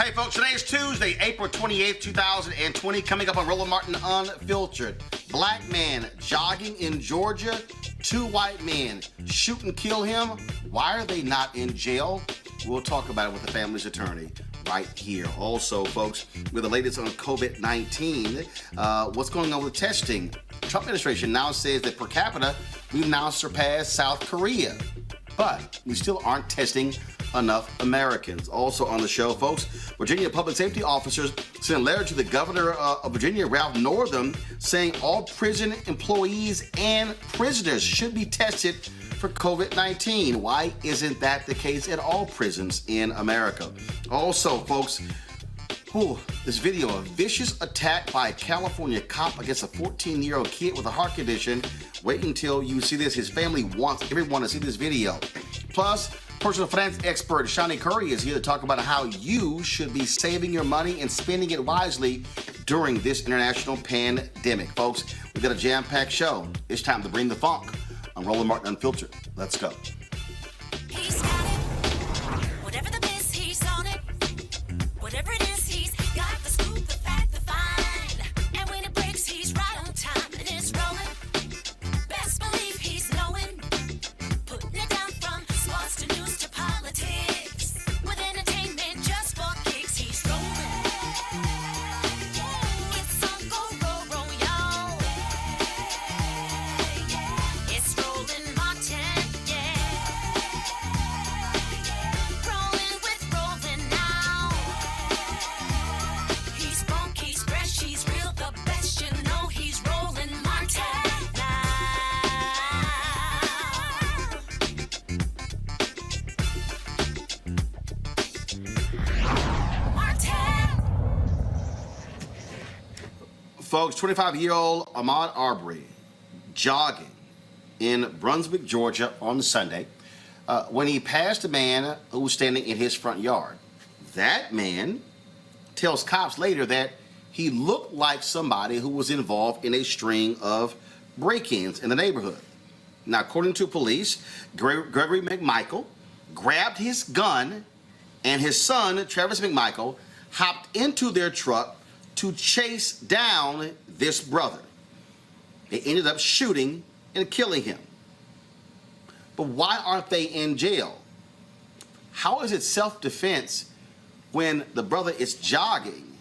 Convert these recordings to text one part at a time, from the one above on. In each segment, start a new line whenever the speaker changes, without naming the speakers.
Hey folks, today is Tuesday, April 28th, 2020. Coming up on Roland Martin Unfiltered. Black man jogging in Georgia. 2 white men shoot and kill him. Why are they not in jail? We'll talk about it with the family's attorney right here. Also, folks, with the latest on COVID-19, what's going on with testing? Trump administration now says that per capita, we've now surpassed South Korea. But we still aren't testing enough Americans. Also on the show, folks, Virginia public safety officers sent a letter to the governor of Virginia, Ralph Northam, saying all prison employees and prisoners should be tested for COVID-19. Why isn't that the case at all prisons in America? Also, folks, this video, a vicious attack by a California cop against a 14-year-old kid with a heart condition. Wait until you see this. His family wants everyone to see this video. Plus, personal finance expert Shani Curry is here to talk about how you should be saving your money and spending it wisely during this international pandemic. Folks, we've got a jam-packed show. It's time to bring the funk on Roland Martin Unfiltered. Let's go.
He's got it. Whatever the biz, he's on it. Whatever it is, he's got the scoop, the fact, the find. And when it breaks, he's right on time and it's rolling. Best believe he's knowing. Putting it down from sports to news to politics. With entertainment just for kicks, he's rolling. It's on go, y'all. It's Roland Martin, Rolling with Roland now. He's funk, he's fresh, he's real, the best, you know he's Roland Martin now. Martin.
Folks, 25-year-old Ahmaud Arbery jogging in Brunswick, Georgia on Sunday when he passed a man who was standing in his front yard. That man tells cops later that he looked like somebody who was involved in a string of break-ins in the neighborhood. Now, according to police, Gregory McMichael grabbed his gun and his son, Travis McMichael, hopped into their truck to chase down this brother. They ended up shooting and killing him. But why aren't they in jail? How is it self-defense when the brother is jogging,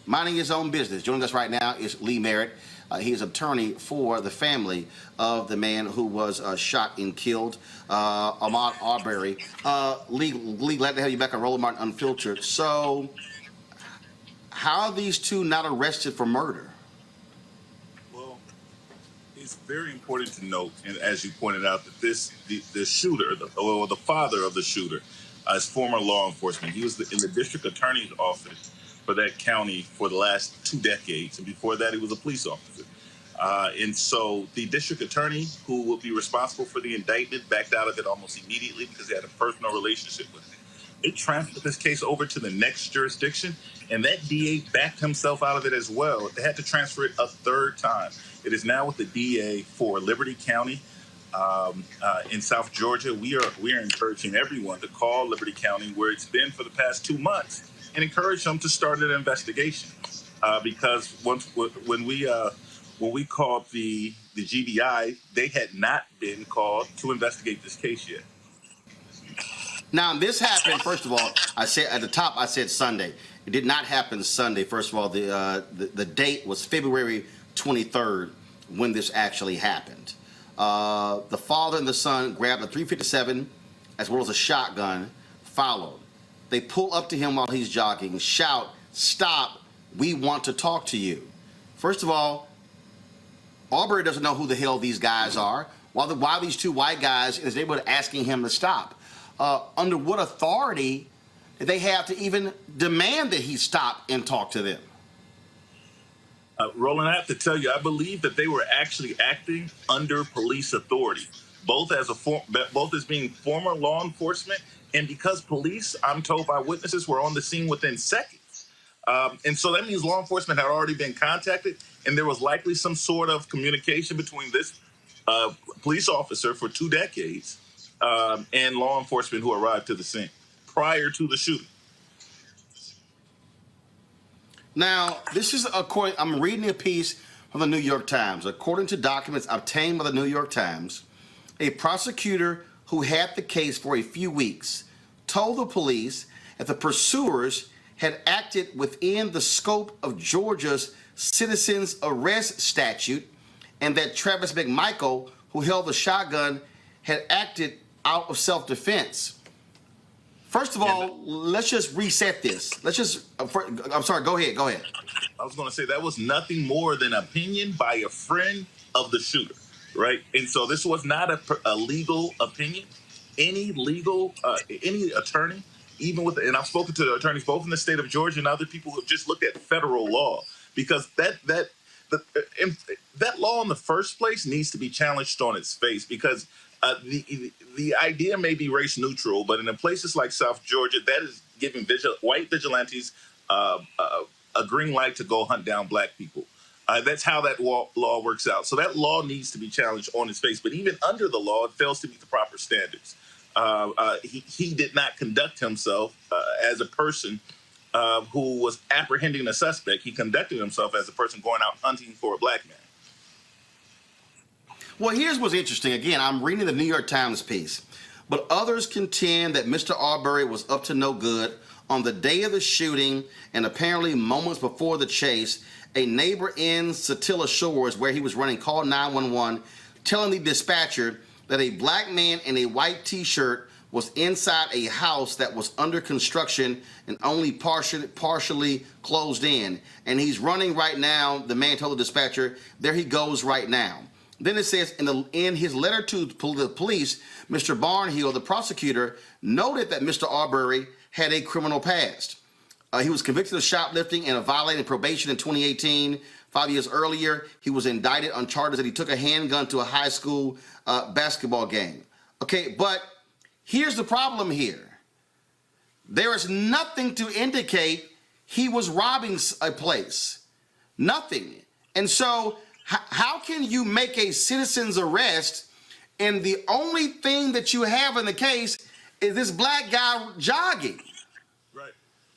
minding his own business? Joining us right now is Lee Merritt. He is attorney for the family of the man who was shot and killed, Ahmaud Arbery. Lee, glad to have you back on Roland Martin Unfiltered. So, how are these two not arrested for murder?
Well, it's very important to note, and as you pointed out, that the shooter, the father of the shooter, is former law enforcement. He was in the district attorney's office for that county for the last 2 decades, and before that, he was a police officer. And so the district attorney, who will be responsible for the indictment, backed out of it almost immediately because he had a personal relationship with it. It transferred this case over to the next jurisdiction, and that DA backed himself out of it as well. They had to transfer it a 3rd time. It is now with the DA for Liberty County in South Georgia. We are encouraging everyone to call Liberty County, where it's been for the past 2 months, and encourage them to start an investigation. Because when we called the GBI, they had not been called to investigate this case yet.
Now, this happened, first of all, I said at the top, I said Sunday. It did not happen Sunday. First of all, the date was February 23rd when this actually happened. The father and the son grabbed a .357 as well as a shotgun, followed. They pull up to him while he's jogging, shout, "Stop, we want to talk to you." First of all, Arbery doesn't know who the hell these guys are. Why these 2 white guys is they were asking him to stop? Under what authority did they have to even demand that he stop and talk to them?
Roland, I have to tell you, I believe that they were actually acting under police authority, both as being former law enforcement, and because police, I'm told by witnesses, were on the scene within seconds. And so that means law enforcement had already been contacted, and there was likely some sort of communication between this police officer for 2 decades and law enforcement who arrived to the scene prior to the shooting.
Now, this is according, I'm reading a piece from the New York Times. According to documents obtained by the New York Times, a prosecutor who had the case for a few weeks told the police that the pursuers had acted within the scope of Georgia's citizens arrest statute and that Travis McMichael, who held the shotgun, had acted out of self-defense. First of all, let's just reset this. I'm sorry, go ahead.
I was going to say that was nothing more than opinion by a friend of the shooter, right? And so this was not a legal opinion. Any attorney, even with, and I've spoken to the attorneys both in the state of Georgia and other people who have just looked at federal law, because that law in the first place needs to be challenged on its face, because the idea may be race neutral, but in places like South Georgia, that is giving white vigilantes a green light to go hunt down black people. That's how that law works out. So that law needs to be challenged on its face. But even under the law, it fails to meet the proper standards. He did not conduct himself as a person who was apprehending a suspect. He conducted himself as a person going out hunting for a black man.
Well, here's what's interesting. Again, I'm reading the New York Times piece, but others contend that Mr. Arbery was up to no good. On the day of the shooting, and apparently moments before the chase, a neighbor in Satilla Shores, where he was running, called 911, telling the dispatcher that a black man in a white T-shirt was inside a house that was under construction and only partially closed in. And he's running right now, the man told the dispatcher, there he goes right now. Then it says, in his letter to the police, Mr. Barnhill, the prosecutor, noted that Mr. Arbery had a criminal past. He was convicted of shoplifting and of violating probation in 2018. 5 years earlier, he was indicted on charges that he took a handgun to a high school basketball game. Okay, but here's the problem here. There is nothing to indicate he was robbing a place. Nothing. And so how can you make a citizen's arrest and the only thing that you have in the case is this black guy jogging?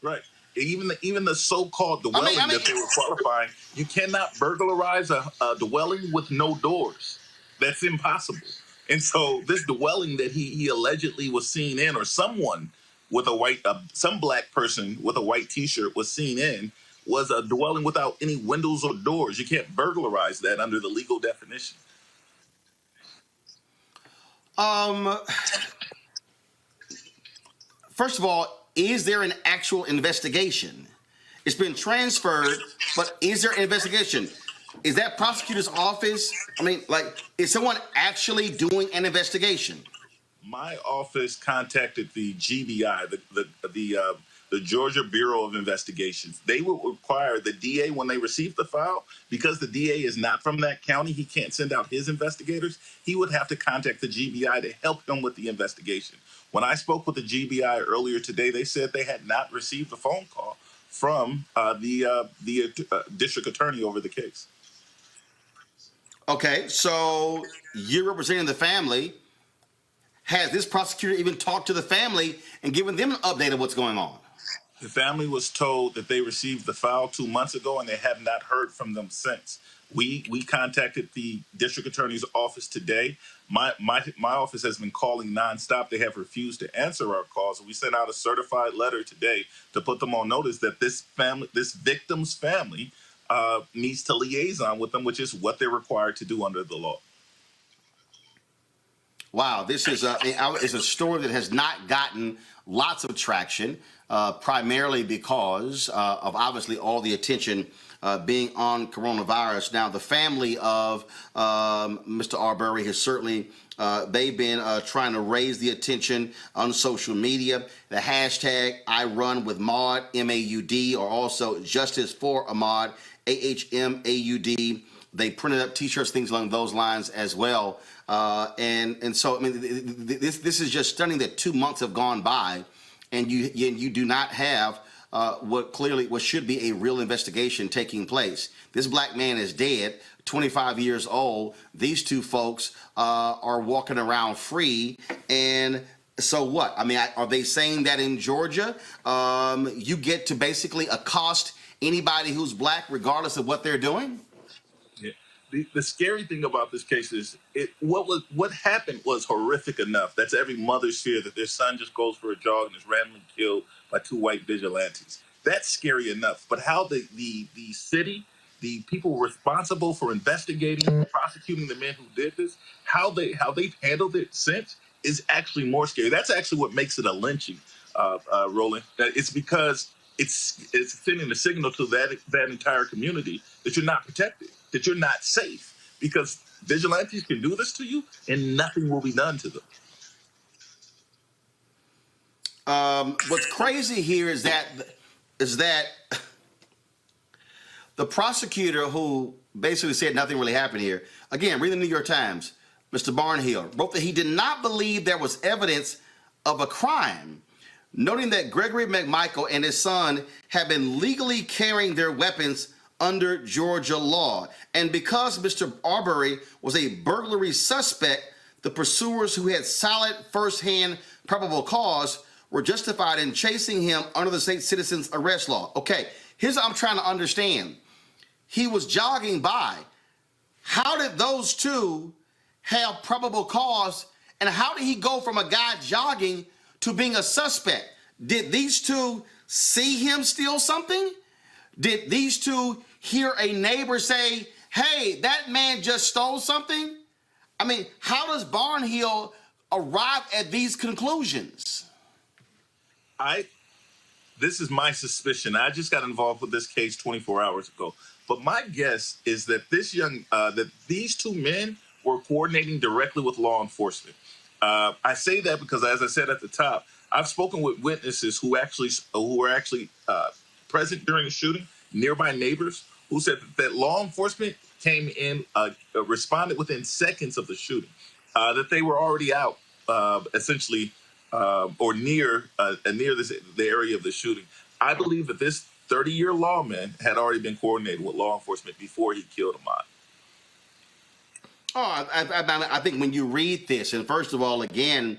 Right. Even the so-called dwelling that they were qualifying, you cannot burglarize a dwelling with no doors. That's impossible. And so this dwelling that he allegedly was seen in, or someone with some black person with a white T-shirt was seen in, was a dwelling without any windows or doors. You can't burglarize that under the legal definition.
First of all, is there an actual investigation? It's been transferred, but is there an investigation? Is that prosecutor's office? I mean, is someone actually doing an investigation?
My office contacted the GBI, the Georgia Bureau of Investigations. They will require the DA, when they receive the file, because the DA is not from that county, he can't send out his investigators. He would have to contact the GBI to help him with the investigation. When I spoke with the GBI earlier today, they said they had not received a phone call from the district attorney over the case.
Okay, so you're representing the family. Has this prosecutor even talked to the family and given them an update of what's going on?
The family was told that they received the file 2 months ago, and they have not heard from them since. We contacted the district attorney's office today. My office has been calling nonstop. They have refused to answer our calls. We sent out a certified letter today to put them on notice that this victim's family needs to liaison with them, which is what they're required to do under the law.
Wow, this is a story that has not gotten lots of traction, primarily because of obviously all the attention being on coronavirus. Now, the family of Mr. Arbery has certainly, they've been trying to raise the attention on social media. The hashtag I Run With Maud, M-A-U-D, or also Justice for Ahmaud, A-H-M-A-U-D. They printed up T-shirts, things along those lines as well. And so, I mean, this is just stunning that 2 months have gone by and you do not have what should be a real investigation taking place. This black man is dead, 25 years old. These two folks are walking around free. And so what? I mean, are they saying that in Georgia, you get to basically accost anybody who's black, regardless of what they're doing?
Yeah. The scary thing about this case is what happened was horrific enough. That's every mother's fear, that their son just goes for a jog and is randomly killed by two white vigilantes. That's scary enough. But how the city, the people responsible for investigating and prosecuting the men who did this, how they've handled it since is actually more scary. That's actually what makes it a lynching, Roland. It's because it's sending a signal to that entire community that you're not protected, that you're not safe, because vigilantes can do this to you and nothing will be done to them.
What's crazy here is that the prosecutor, who basically said nothing really happened here, again, reading the New York Times, Mr. Barnhill, wrote that he did not believe there was evidence of a crime, noting that Gregory McMichael and his son had been legally carrying their weapons under Georgia law. And because Mr. Arbery was a burglary suspect, the pursuers, who had solid first-hand probable cause, were justified in chasing him under the state citizens arrest law. Okay, here's what I'm trying to understand. He was jogging by. How did those two have probable cause, and how did he go from a guy jogging to being a suspect? Did these two see him steal something? Did these two hear a neighbor say, hey, that man just stole something? I mean, how does Barnhill arrive at these conclusions?
This is my suspicion. I just got involved with this case 24 hours ago. But my guess is that that these two men were coordinating directly with law enforcement. I say that because, as I said at the top, I've spoken with witnesses who were actually present during the shooting, nearby neighbors, who said that law enforcement came in, responded within seconds of the shooting, that they were already out, essentially, or near the area of the shooting. I believe that this 30-year lawman had already been coordinated with law enforcement before he killed Ahmaud.
Oh, I think when you read this, and first of all, again,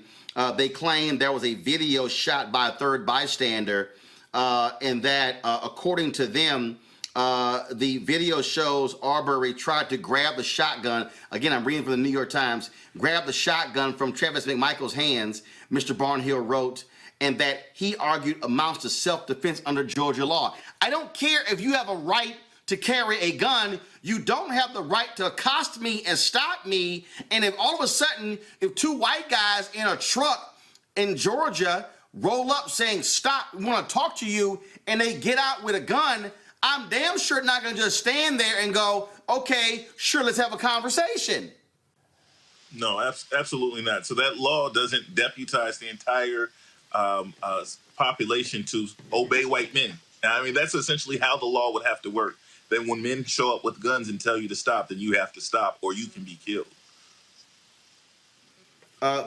they claim there was a video shot by a third bystander, and that, according to them, the video shows Arbery tried to grab the shotgun. Again, I'm reading from the New York Times. Grab the shotgun from Travis McMichael's hands, Mr. Barnhill wrote, and that he argued amounts to self-defense under Georgia law. I don't care if you have a right to carry a gun. You don't have the right to accost me and stop me. And if all of a sudden, if two white guys in a truck in Georgia roll up saying, stop, we want to talk to you, and they get out with a gun, I'm damn sure not going to just stand there and go, okay, sure, let's have a conversation.
No, absolutely not. So that law doesn't deputize the entire population to obey white men. I mean, that's essentially how the law would have to work. That when men show up with guns and tell you to stop, then you have to stop or you can be killed.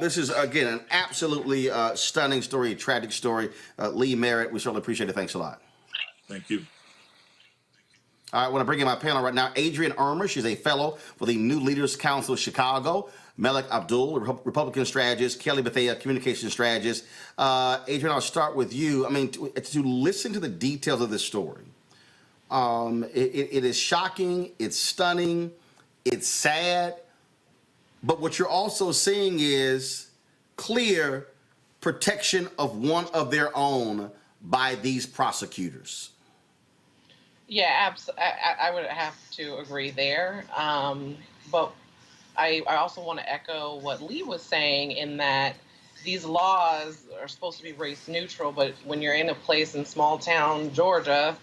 This is, again, an absolutely stunning story, tragic story. Lee Merritt, we certainly appreciate it. Thanks a lot.
Thank you.
All right, I want to bring in my panel right now. Adrienne Irmer, she's a fellow for the New Leaders Council of Chicago. Malik Abdul, Republican strategist. Kelly Bethea, communication strategist. Adrienne, I'll start with you. I mean, to listen to the details of this story, it is shocking, it's stunning, it's sad, but what you're also seeing is clear protection of one of their own by these prosecutors.
Yeah, I would have to agree there. But I also want to echo what Lee was saying in that these laws are supposed to be race neutral, but when you're in a place in small town Georgia,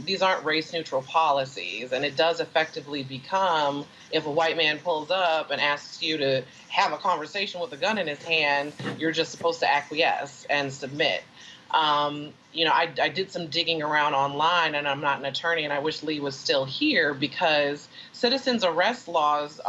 these aren't race neutral policies. And it does effectively become, if a white man pulls up and asks you to have a conversation with a gun in his hand, you're just supposed to acquiesce and submit. I did some digging around online, and I'm not an attorney, and I wish Lee was still here, because citizens arrest laws,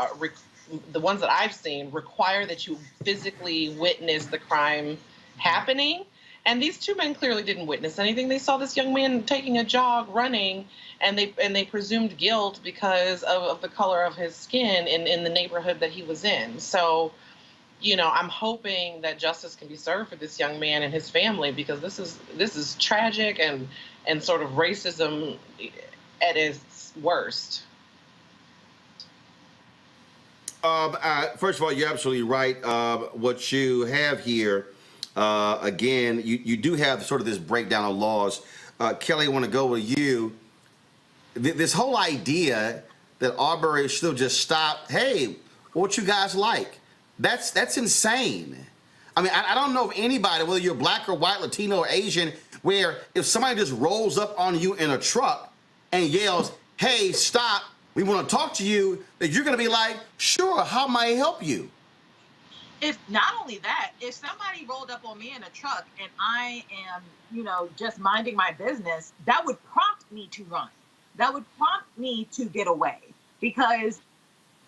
the ones that I've seen, require that you physically witness the crime happening. And these two men clearly didn't witness anything. They saw this young man taking a jog, running, and they presumed guilt because of the color of his skin in the neighborhood that he was in. So I'm hoping that justice can be served for this young man and his family, because this is tragic and sort of racism at its worst.
First of all, you're absolutely right. What you have here, again, you do have sort of this breakdown of laws. Kelly, I want to go with you. This whole idea that Arbery should just stop, hey, what you guys like? That's insane. I mean, I don't know of anybody, whether you're black or white, Latino or Asian, where if somebody just rolls up on you in a truck and yells, hey, stop, we want to talk to you, that you're going to be like, sure, how may I help you?
If not only that, if somebody rolled up on me in a truck and I am, just minding my business, that would prompt me to run. That would prompt me to get away, because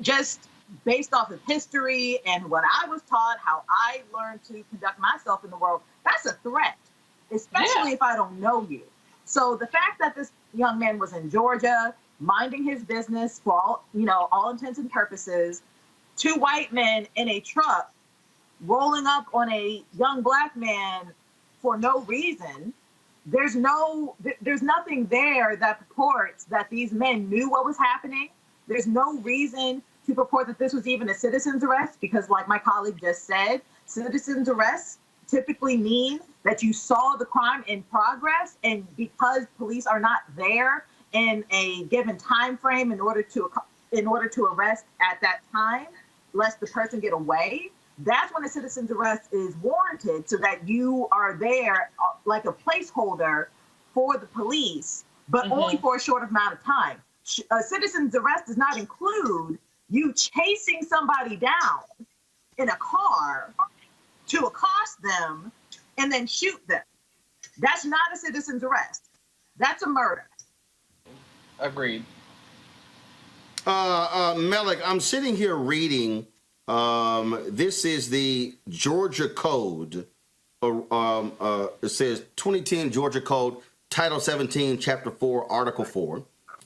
just based off of history and what I was taught, how I learned to conduct myself in the world, that's a threat, especially if I don't know you. So the fact that this young man was in Georgia, minding his business for all intents and purposes, two white men in a truck rolling up on a young black man for no reason, there's nothing there that purports that these men knew what was happening. There's no reason to purport that this was even a citizen's arrest, because like my colleague just said, citizen's arrests typically mean that you saw the crime in progress, and because police are not there in a given time frame in order to arrest at that time, lest the person get away, that's when a citizen's arrest is warranted, so that you are there like a placeholder for the police, but only for a short amount of time. A citizen's arrest does not include you chasing somebody down in a car to accost them and then shoot them. That's not a citizen's arrest. That's a murder.
Agreed.
Melik, I'm sitting here reading, this is the Georgia Code. It says 2010 Georgia Code, Title 17, Chapter 4, Article 4,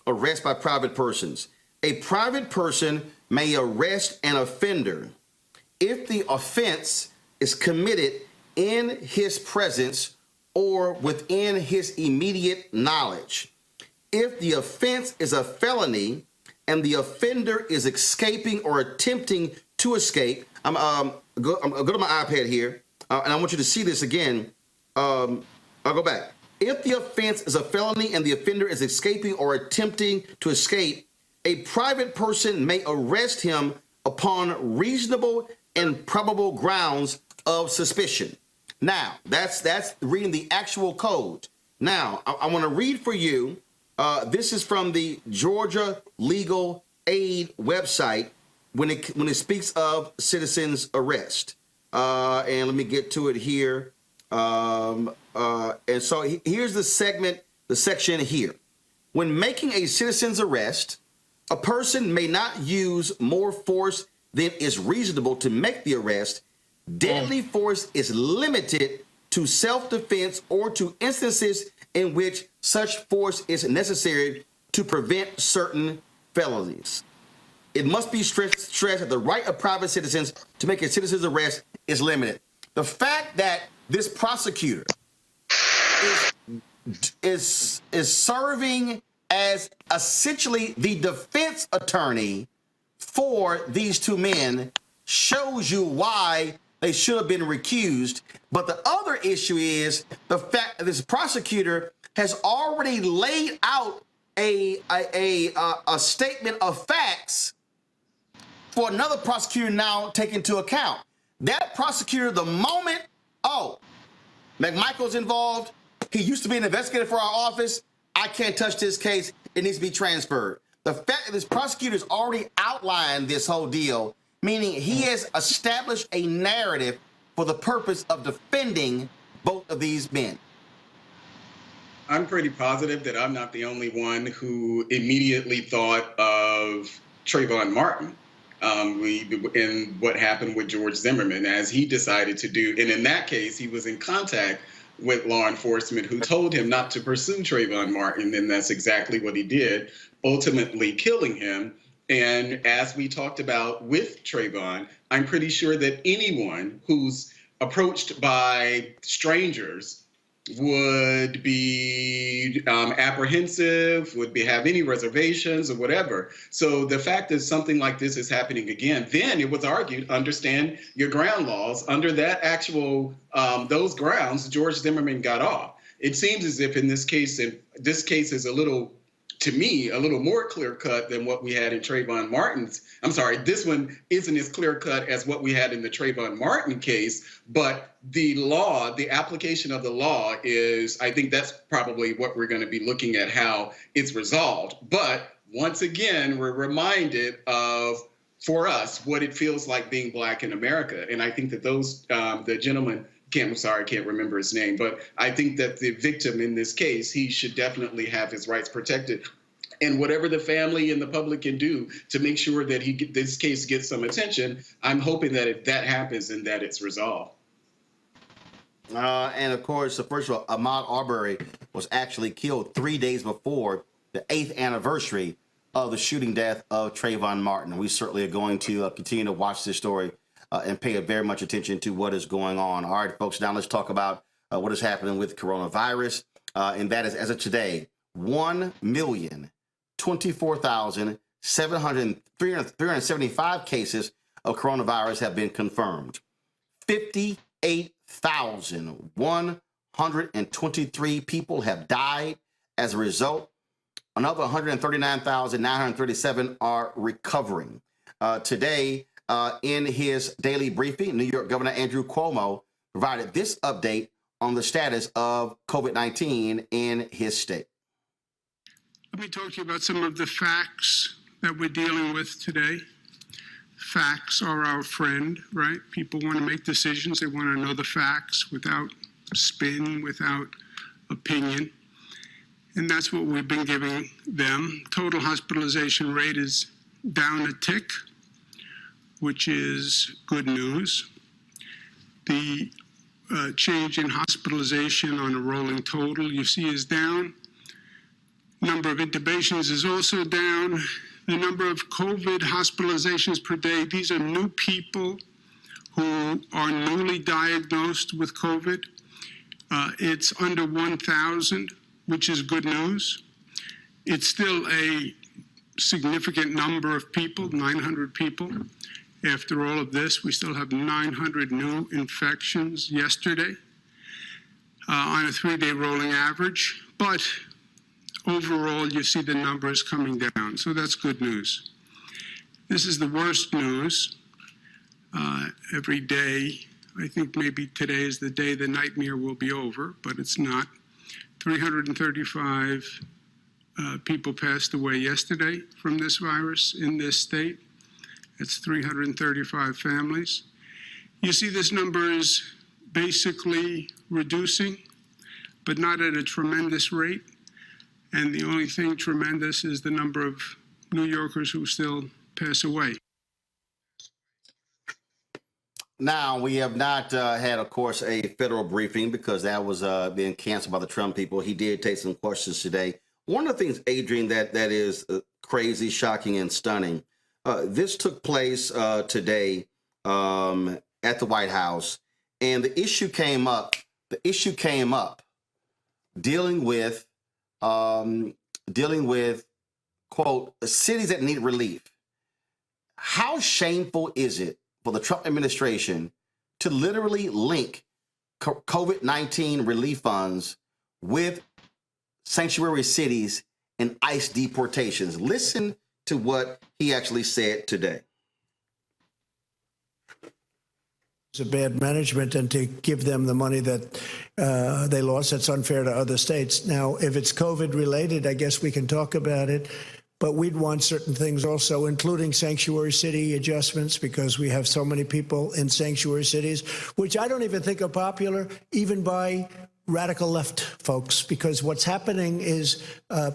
arrest by private persons. A private person may arrest an offender if the offense is committed in his presence or within his immediate knowledge. If the offense is a felony and the offender is escaping or attempting to escape, I'm go to my iPad here, and I want you to see this again. I'll go back. If the offense is a felony and the offender is escaping or attempting to escape, a private person may arrest him upon reasonable and probable grounds of suspicion. Now, that's reading the actual code. Now, I want to read for you. This is from the Georgia Legal Aid website when it speaks of citizen's arrest. And let me get to it here. And so here's the section here. When making a citizen's arrest, a person may not use more force than is reasonable to make the arrest. Deadly force is limited to self-defense or to instances in which such force is necessary to prevent certain felonies. It must be stressed that the right of private citizens to make a citizen's arrest is limited. The fact that this prosecutor is serving as essentially the defense attorney for these two men shows you why they should have been recused. But the other issue is the fact that this prosecutor has already laid out a statement of facts for another prosecutor now take into account. That prosecutor, the moment, McMichael's involved, he used to be an investigator for our office, I can't touch this case, it needs to be transferred. The fact that this prosecutor has already outlined this whole deal, meaning he has established a narrative for the purpose of defending both of these men.
I'm pretty positive that I'm not the only one who immediately thought of Trayvon Martin in what happened with George Zimmerman, as he decided to do. And in that case, he was in contact with law enforcement who told him not to pursue Trayvon Martin, and that's exactly what he did, ultimately killing him And as we talked about with Trayvon, I'm pretty sure that anyone who's approached by strangers would be apprehensive, have any reservations or whatever. So the fact that something like this is happening again, then it was argued, understand your ground laws. Under that actual, those grounds, George Zimmerman got off. It seems as if in this case, is a little, to me, a little more clear-cut than what we had in Trayvon Martin's. I'm sorry, this one isn't as clear-cut as what we had in the Trayvon Martin case, but the law, the application of the law is, I think that's probably what we're going to be looking at, how it's resolved. But once again, we're reminded of, for us, what it feels like being Black in America. And I think that those, the gentleman, I'm sorry, I can't remember his name, but I think that the victim in this case, he should definitely have his rights protected. And whatever the family and the public can do to make sure that this case gets some attention, I'm hoping that if that happens and that it's resolved.
And of course, first of all, Ahmaud Arbery was actually killed 3 days before the 8th anniversary of the shooting death of Trayvon Martin. We certainly are going to continue to watch this story and pay very much attention to what is going on. All right, folks, now let's talk about what is happening with coronavirus. And that is, as of today, 1,024,375 cases of coronavirus have been confirmed. 58,123 people have died as a result. Another 139,937 are recovering. Today, in his daily briefing, New York Governor Andrew Cuomo provided this update on the status of COVID-19 in his state.
Let me talk to you about some of the facts that we're dealing with today. Facts are our friend, right? People want to make decisions. They want to know the facts without spin, without opinion. And that's what we've been giving them. Total hospitalization rate is down a tick, which is good news. The change in hospitalization on a rolling total, you see, is down. Number of intubations is also down. The number of COVID hospitalizations per day, these are new people who are newly diagnosed with COVID. It's under 1,000, which is good news. It's still a significant number of people, 900 people. After all of this, we still have 900 new infections yesterday on a 3-day rolling average. But overall, you see the numbers coming down, so that's good news. This is the worst news. Every day, I think maybe today is the day the nightmare will be over, but it's not. 335 people passed away yesterday from this virus in this state. It's 335 families. You see this number is basically reducing, but not at a tremendous rate. And the only thing tremendous is the number of New Yorkers who still pass away.
Now, we have not had, of course, a federal briefing because that was being canceled by the Trump people. He did take some questions today. One of the things, Adrian, that is crazy, shocking, and stunning, this took place today at the White House, and the issue came up. Dealing with quote, cities that need relief. How shameful is it for the Trump administration to literally link COVID-19 relief funds with sanctuary cities and ICE deportations? Listen to what he actually said today.
It's a bad management, and to give them the money that they lost, that's unfair to other states. Now, if it's COVID related, I guess we can talk about it, but we'd want certain things also, including sanctuary city adjustments, because we have so many people in sanctuary cities, which I don't even think are popular, even by radical left folks, because what's happening is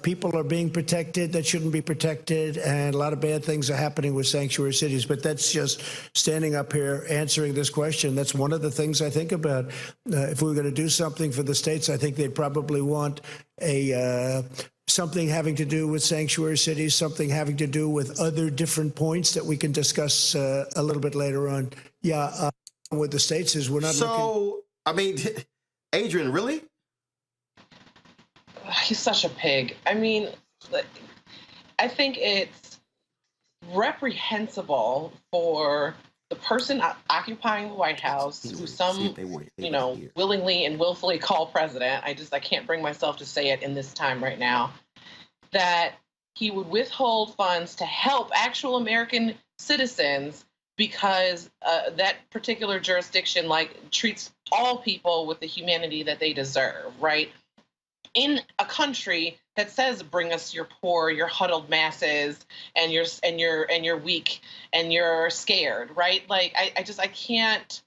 people are being protected that shouldn't be protected, and a lot of bad things are happening with sanctuary cities. But that's just standing up here answering this question. That's one of the things I think about. If we were going to do something for the states, I think they'd probably want a something having to do with sanctuary cities, something having to do with other different points that we can discuss a little bit later on. Yeah, with the states is we're not looking.
So, I mean, Adrian, really?
He's such a pig. I mean, I think it's reprehensible for the person occupying the White House, who some, willingly and willfully call president. I can't bring myself to say it in this time right now, that he would withhold funds to help actual American citizens because that particular jurisdiction treats all people with the humanity that they deserve, right? In a country that says, "Bring us your poor, your huddled masses, and you're weak and you're scared," right? I can't.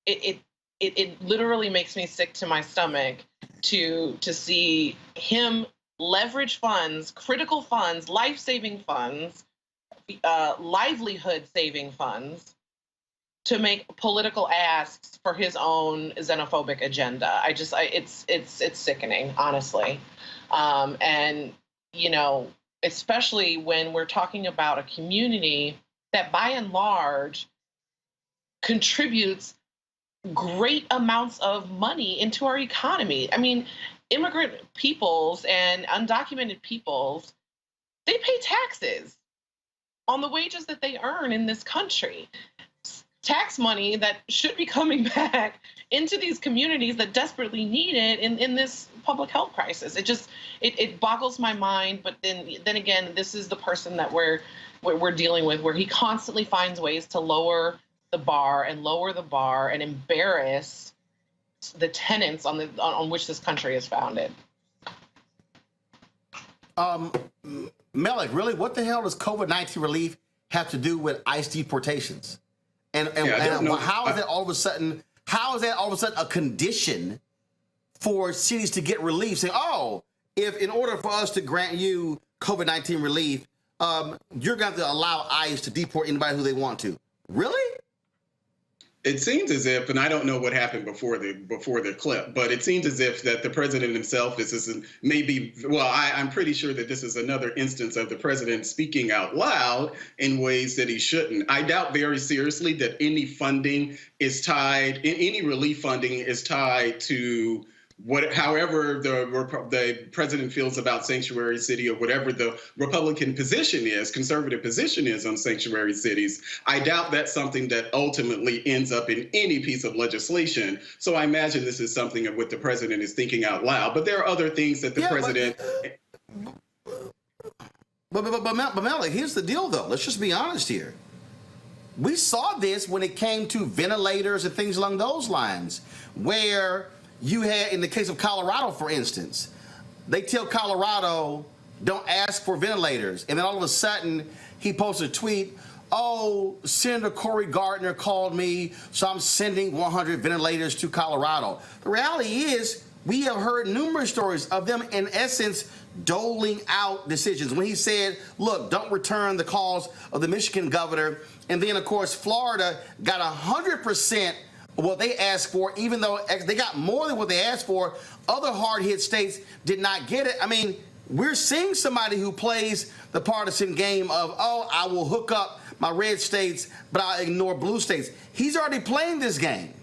It literally makes me sick to my stomach to see him leverage funds, critical funds, life-saving funds, livelihood-saving funds, to make political asks for his own xenophobic agenda. It's sickening, honestly. And, especially when we're talking about a community that by and large contributes great amounts of money into our economy. I mean, immigrant peoples and undocumented peoples, they pay taxes on the wages that they earn in this country. Tax money that should be coming back into these communities that desperately need it in this public health crisis. It boggles my mind. But then again, this is the person that we're dealing with, where he constantly finds ways to lower the bar and embarrass the tenets on which this country is founded.
Melik, really, what the hell does COVID-19 relief have to do with ICE deportations? And how is that all of a sudden a condition for cities to get relief? Saying, if in order for us to grant you COVID-19 relief, you're going to have to allow ICE to deport anybody who they want to. Really?
It seems as if, and I don't know what happened before the clip, but it seems as if that the president himself I'm pretty sure that this is another instance of the president speaking out loud in ways that he shouldn't. I doubt very seriously that any relief funding is tied to however the president feels about sanctuary city, or whatever the Republican position is, conservative position is on sanctuary cities. I doubt that's something that ultimately ends up in any piece of legislation. So I imagine this is something of what the president is thinking out loud. But there are other things that the president.
But Melik, here's the deal, though. Let's just be honest here. We saw this when it came to ventilators and things along those lines, where you had, in the case of Colorado, for instance, they tell Colorado, don't ask for ventilators. And then all of a sudden, he posted a tweet, Senator Cory Gardner called me, so I'm sending 100 ventilators to Colorado. The reality is, we have heard numerous stories of them, in essence, doling out decisions. When he said, look, don't return the calls of the Michigan governor. And then, of course, Florida got 100% what they asked for, even though they got more than what they asked for. Other hard-hit states did not get it. I mean, we're seeing somebody who plays the partisan game of, I will hook up my red states, but I'll ignore blue states. He's already playing this game.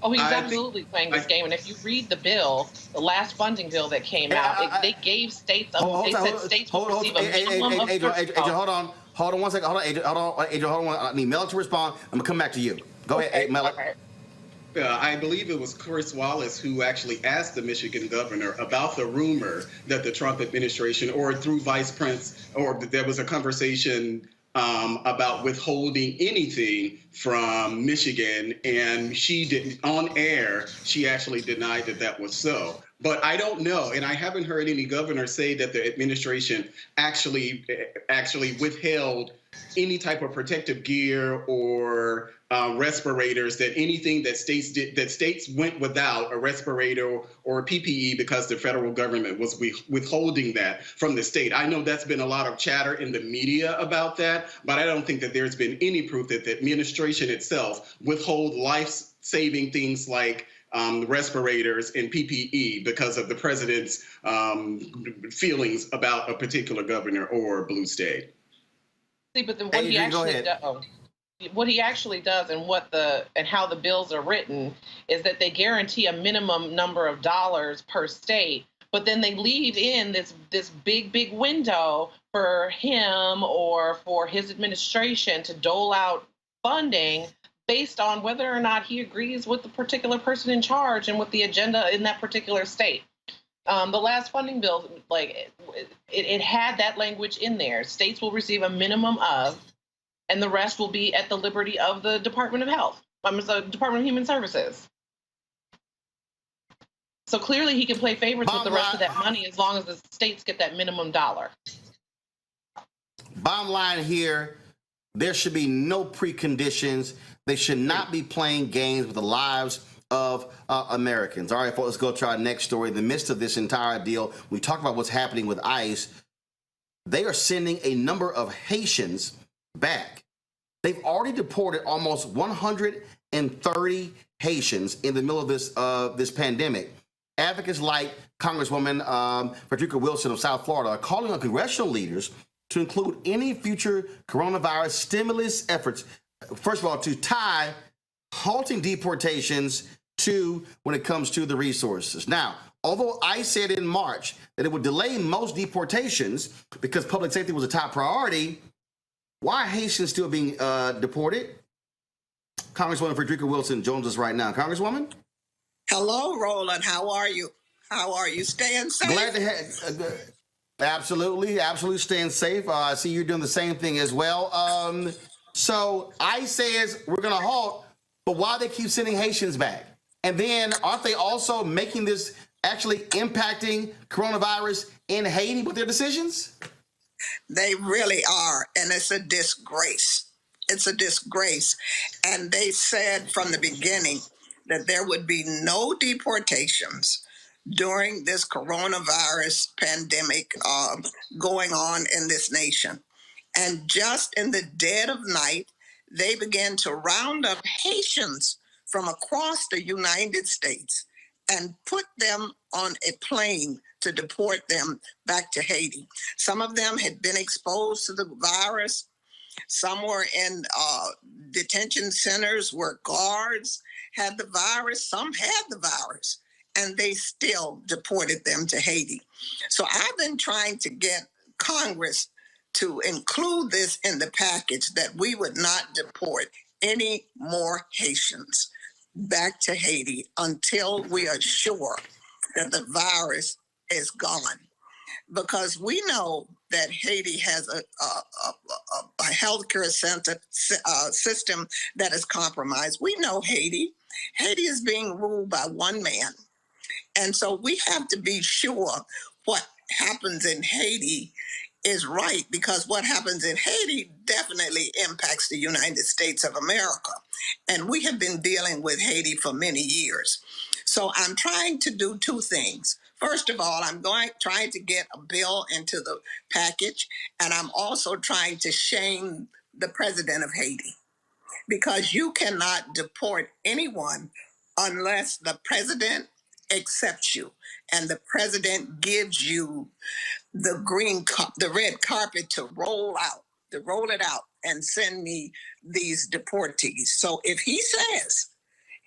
Oh, he's absolutely playing this game. And if you read the bill, the last funding bill that came out, they gave states, states will receive a minimum of... Hold on one second. I need Melik to respond. I'm going to come back to you. Go ahead, Melik.
I believe it was Chris Wallace who actually asked the Michigan governor about the rumor that the Trump administration, or through Vice Prince, or there was a conversation about withholding anything from Michigan, and she didn't, on air, she actually denied that was so. But I don't know, and I haven't heard any governor say that the administration actually withheld any type of protective gear or respirators, that anything that states did, that states went without a respirator or PPE because the federal government was withholding that from the state. I know that's been a lot of chatter in the media about that, but I don't think that there's been any proof that the administration itself withhold life-saving things like respirators and PPE because of the president's feelings about a particular governor or blue state.
See, but then what he actually does, what he actually does, and how the bills are written, is that they guarantee a minimum number of dollars per state, but then they leave in this big window for him or for his administration to dole out funding based on whether or not he agrees with the particular person in charge and with the agenda in that particular state. The last funding bill, it had that language in there. States will receive a minimum of, and the rest will be at the liberty of the Department of Health, the Department of Human Services. So clearly he can play favorites with the rest of that money as long as the states get that minimum dollar.
Bottom line here, there should be no preconditions. They should not be playing games with the lives of Americans. All right, folks, let's go to our next story. In the midst of this entire deal, we talk about what's happening with ICE. They are sending a number of Haitians back. They've already deported almost 130 Haitians in the middle of this pandemic. Advocates like Congresswoman Frederica Wilson of South Florida are calling on congressional leaders to include any future coronavirus stimulus efforts, first of all, to tie halting deportations to when it comes to the resources. Now, although ICE said in March that it would delay most deportations because public safety was a top priority, why are Haitians still being deported? Congresswoman Frederica Wilson joins us right now. Congresswoman?
Hello, Roland. How are you? How are you? Staying safe?
Glad to have... Absolutely staying safe. I see you're doing the same thing as well. So ICE says we're going to halt, but why they keep sending Haitians back? And then aren't they also making this actually impacting coronavirus in Haiti with their decisions?
They really are, and it's a disgrace. It's a disgrace. And they said from the beginning that there would be no deportations during this coronavirus pandemic going on in this nation. And just in the dead of night, they began to round up Haitians from across the United States and put them on a plane to deport them back to Haiti. Some of them had been exposed to the virus. Some were in detention centers where guards had the virus. Some had the virus, and they still deported them to Haiti. So I've been trying to get Congress to include this in the package that we would not deport any more Haitians back to Haiti until we are sure that the virus is gone. Because we know that Haiti has a healthcare system that is compromised. We know Haiti. Haiti is being ruled by one man. And so we have to be sure what happens in Haiti is right, because what happens in Haiti definitely impacts the United States of America. And we have been dealing with Haiti for many years. So I'm trying to do two things. First of all, I'm trying to get a bill into the package, and I'm also trying to shame the president of Haiti, because you cannot deport anyone unless the president accepts you and the president gives you the red carpet to roll it out and send me these deportees. So if he says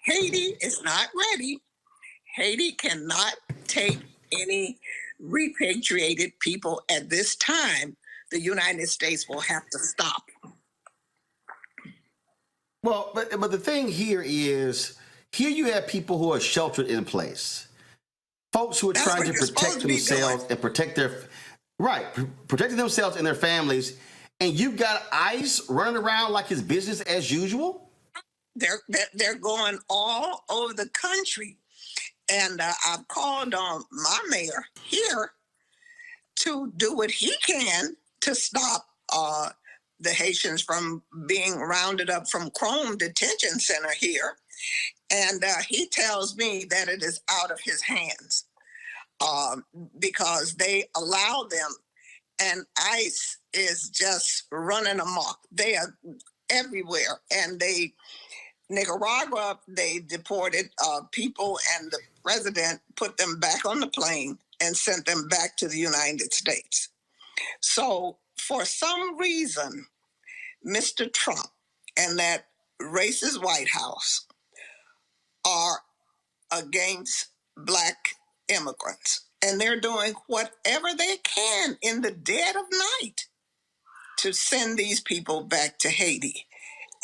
Haiti is not ready, Haiti cannot take any repatriated people at this time, the United States will have to stop.
Well, but the thing here is, here you have people who are sheltered in place. Folks who are trying to protect themselves and protect protecting themselves and their families, and you've got ICE running around like it's business as usual?
They're going all over the country. And I've called on my mayor here to do what he can to stop the Haitians from being rounded up from Chrome Detention Center here. And he tells me that it is out of his hands because they allow them, and ICE is just running amok. They are everywhere, and they Nicaragua, they deported people, and the president put them back on the plane and sent them back to the United States. So for some reason, Mr. Trump and that racist White House are against Black immigrants. And they're doing whatever they can in the dead of night to send these people back to Haiti.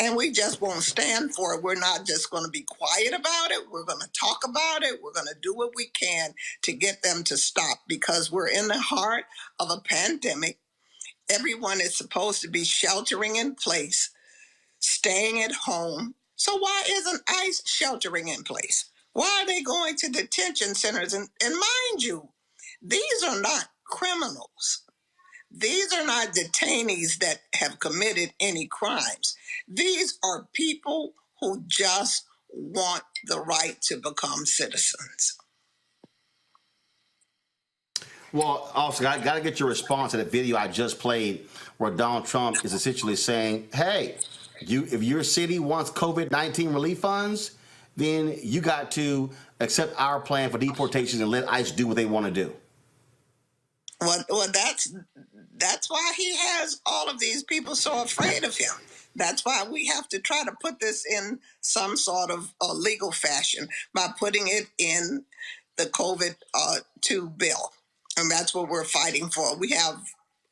And we just won't stand for it. We're not just going to be quiet about it. We're going to talk about it. We're going to do what we can to get them to stop, because we're in the heart of a pandemic. Everyone is supposed to be sheltering in place, staying at home. So why isn't ICE sheltering in place? Why are they going to detention centers? And mind you, these are not criminals. These are not detainees that have committed any crimes. These are people who just want the right to become citizens.
Well, also, I got to get your response to the video I just played where Donald Trump is essentially saying, hey, if your city wants COVID-19 relief funds, then you got to accept our plan for deportation and let ICE do what they want to do.
Well, that's why he has all of these people so afraid of him. That's why we have to try to put this in some sort of legal fashion by putting it in the COVID-2 bill. And that's what we're fighting for. We have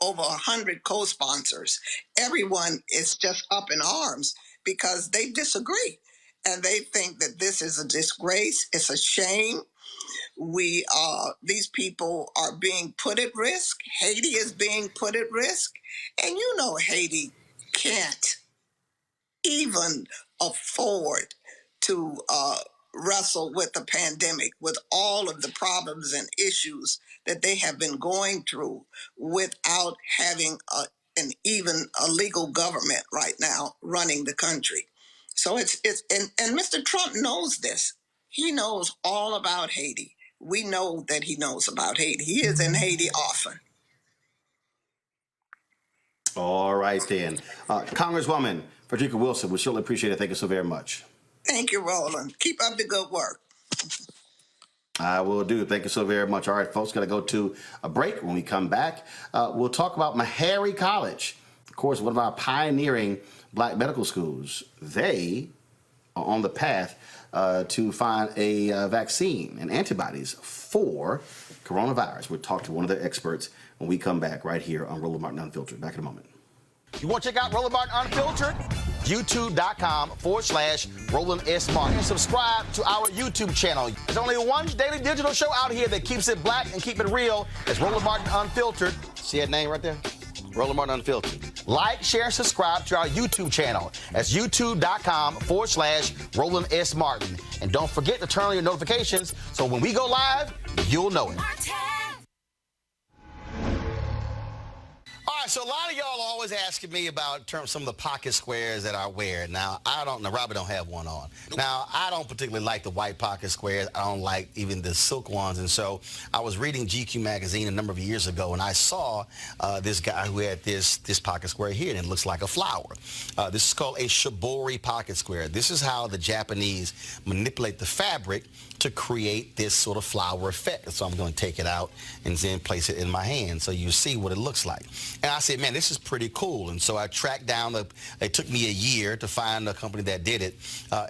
over 100 co-sponsors. Everyone is just up in arms because they disagree. And they think that this is a disgrace. It's a shame. These people are being put at risk. Haiti is being put at risk. And you know Haiti can't even afford to wrestle with the pandemic, with all of the problems and issues that they have been going through without having even a legal government right now running the country. So and Mr. Trump knows this. He knows all about Haiti. We know that he knows about Haiti. He is in Haiti often.
All right, then. Congresswoman Frederica Wilson, we surely appreciate it. Thank you so very much.
Thank you, Roland. Keep up the good work.
I will do. Thank you so very much. All right, folks, got to go to a break. When we come back, we'll talk about Meharry College. Of course, one of our pioneering Black medical schools. They are on the path to find a vaccine and antibodies for coronavirus. We'll talk to one of their experts when we come back right here on Roland Martin Unfiltered. Back in a moment. You want to check out Roland Martin Unfiltered? YouTube.com/Roland S. Martin. And subscribe to our YouTube channel. There's only one daily digital show out here that keeps it black and keep it real. It's Roland Martin Unfiltered. See that name right there? Roland Martin Unfiltered. Like, share, and subscribe to our YouTube channel. That's youtube.com/Roland S. Martin. And don't forget to turn on your notifications so when we go live, you'll know it. All right, so a lot of y'all are always asking me about some of the pocket squares that I wear. Now, Robert don't have one on. Now, I don't particularly like the white pocket squares. I don't like even the silk ones. And so I was reading GQ magazine a number of years ago, and I saw this guy who had this pocket square here, and it looks like a flower. This is called a shibori pocket square. This is how the Japanese manipulate the fabric to create this sort of flower effect. So I'm going to take it out and then place it in my hand so you see what it looks like. And I said, man, this is pretty cool. And so I tracked down, it took me a year to find a company that did it.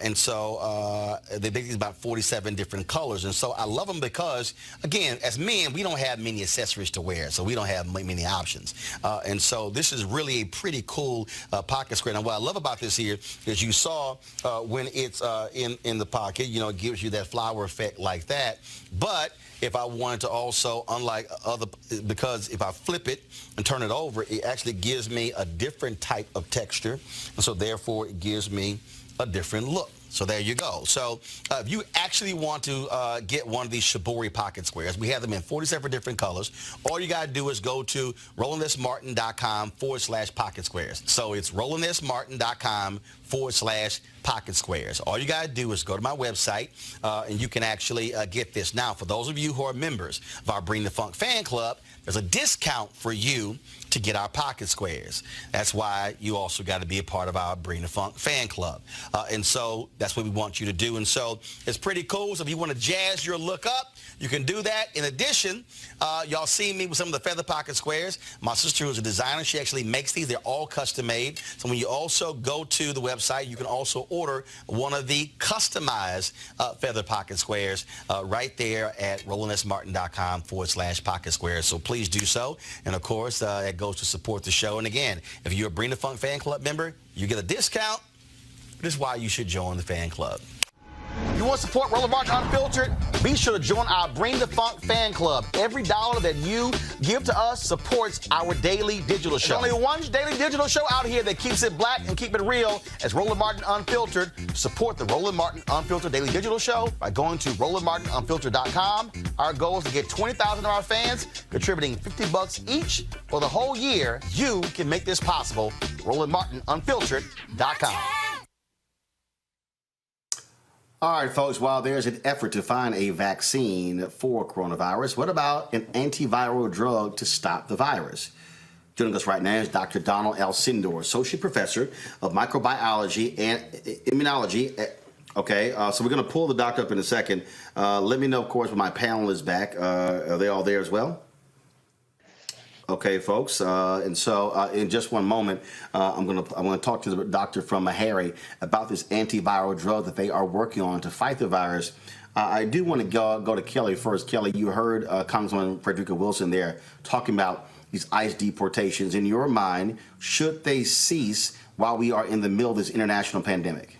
And so they make these about 47 different colors. And so I love them because, again, as men, we don't have many accessories to wear, so we don't have many options. And so this is really a pretty cool pocket square. Now, what I love about this here is you saw when it's in the pocket, you know, it gives you that flower effect like that. But if I wanted to also, unlike because if I flip it and turn it over, it actually gives me a different type of texture. And so therefore it gives me a different look. So there you go. So if you actually want to get one of these shibori pocket squares, we have them in 47 different colors. All you got to do is go to RolandSMartin.com/pocket squares. So it's RolandSMartin.com/pocket squares. All you got to do is go to my website and you can actually get this. Now, for those of you who are members of our Bring the Funk fan club, there's a discount for you to get our pocket squares. That's why you also got to be a part of our Bring the Funk fan club. And so that's what we want you to do. And so it's pretty cool. So if you want to jazz your look up, you can do that. In addition, y'all see me with some of the feather pocket squares. My sister, who's a designer, she actually makes these. They're all custom made. So when you also go to the website, you can also order one of the customized feather pocket squares right there at rolandsmartin.com/pocket squares. So please do so. And of course, it goes to support the show. And again, if you're a Bring the Funk fan club member, you get a discount. This is why you should join the fan club. You want to support Roland Martin Unfiltered? Be sure to join our Bring the Funk fan club. Every dollar that you give to us supports our daily digital show. There's only one daily digital show out here that keeps it black and keep it real as Roland Martin Unfiltered. Support the Roland Martin Unfiltered daily digital show by going to RolandMartinUnfiltered.com. Our goal is to get 20,000 of our fans contributing $50 each for the whole year. You can make this possible. RolandMartinUnfiltered.com. All right, folks, while there's an effort to find a vaccine for coronavirus, what about an antiviral drug to stop the virus? Joining us right now is Dr. Donald Alcindor, Associate Professor of Microbiology and Immunology. Okay, so we're going to pull the doctor up in a second. Let me know, of course, when my panel is back. Are they all there as well? Okay, folks, and so in just one moment, I'm going to talk to the doctor from Harry about this antiviral drug that they are working on to fight the virus. I do want to go to Kelly first. Kelly, you heard Congresswoman Frederica Wilson there talking about these ICE deportations. In your mind, should they cease while we are in the middle of this international pandemic?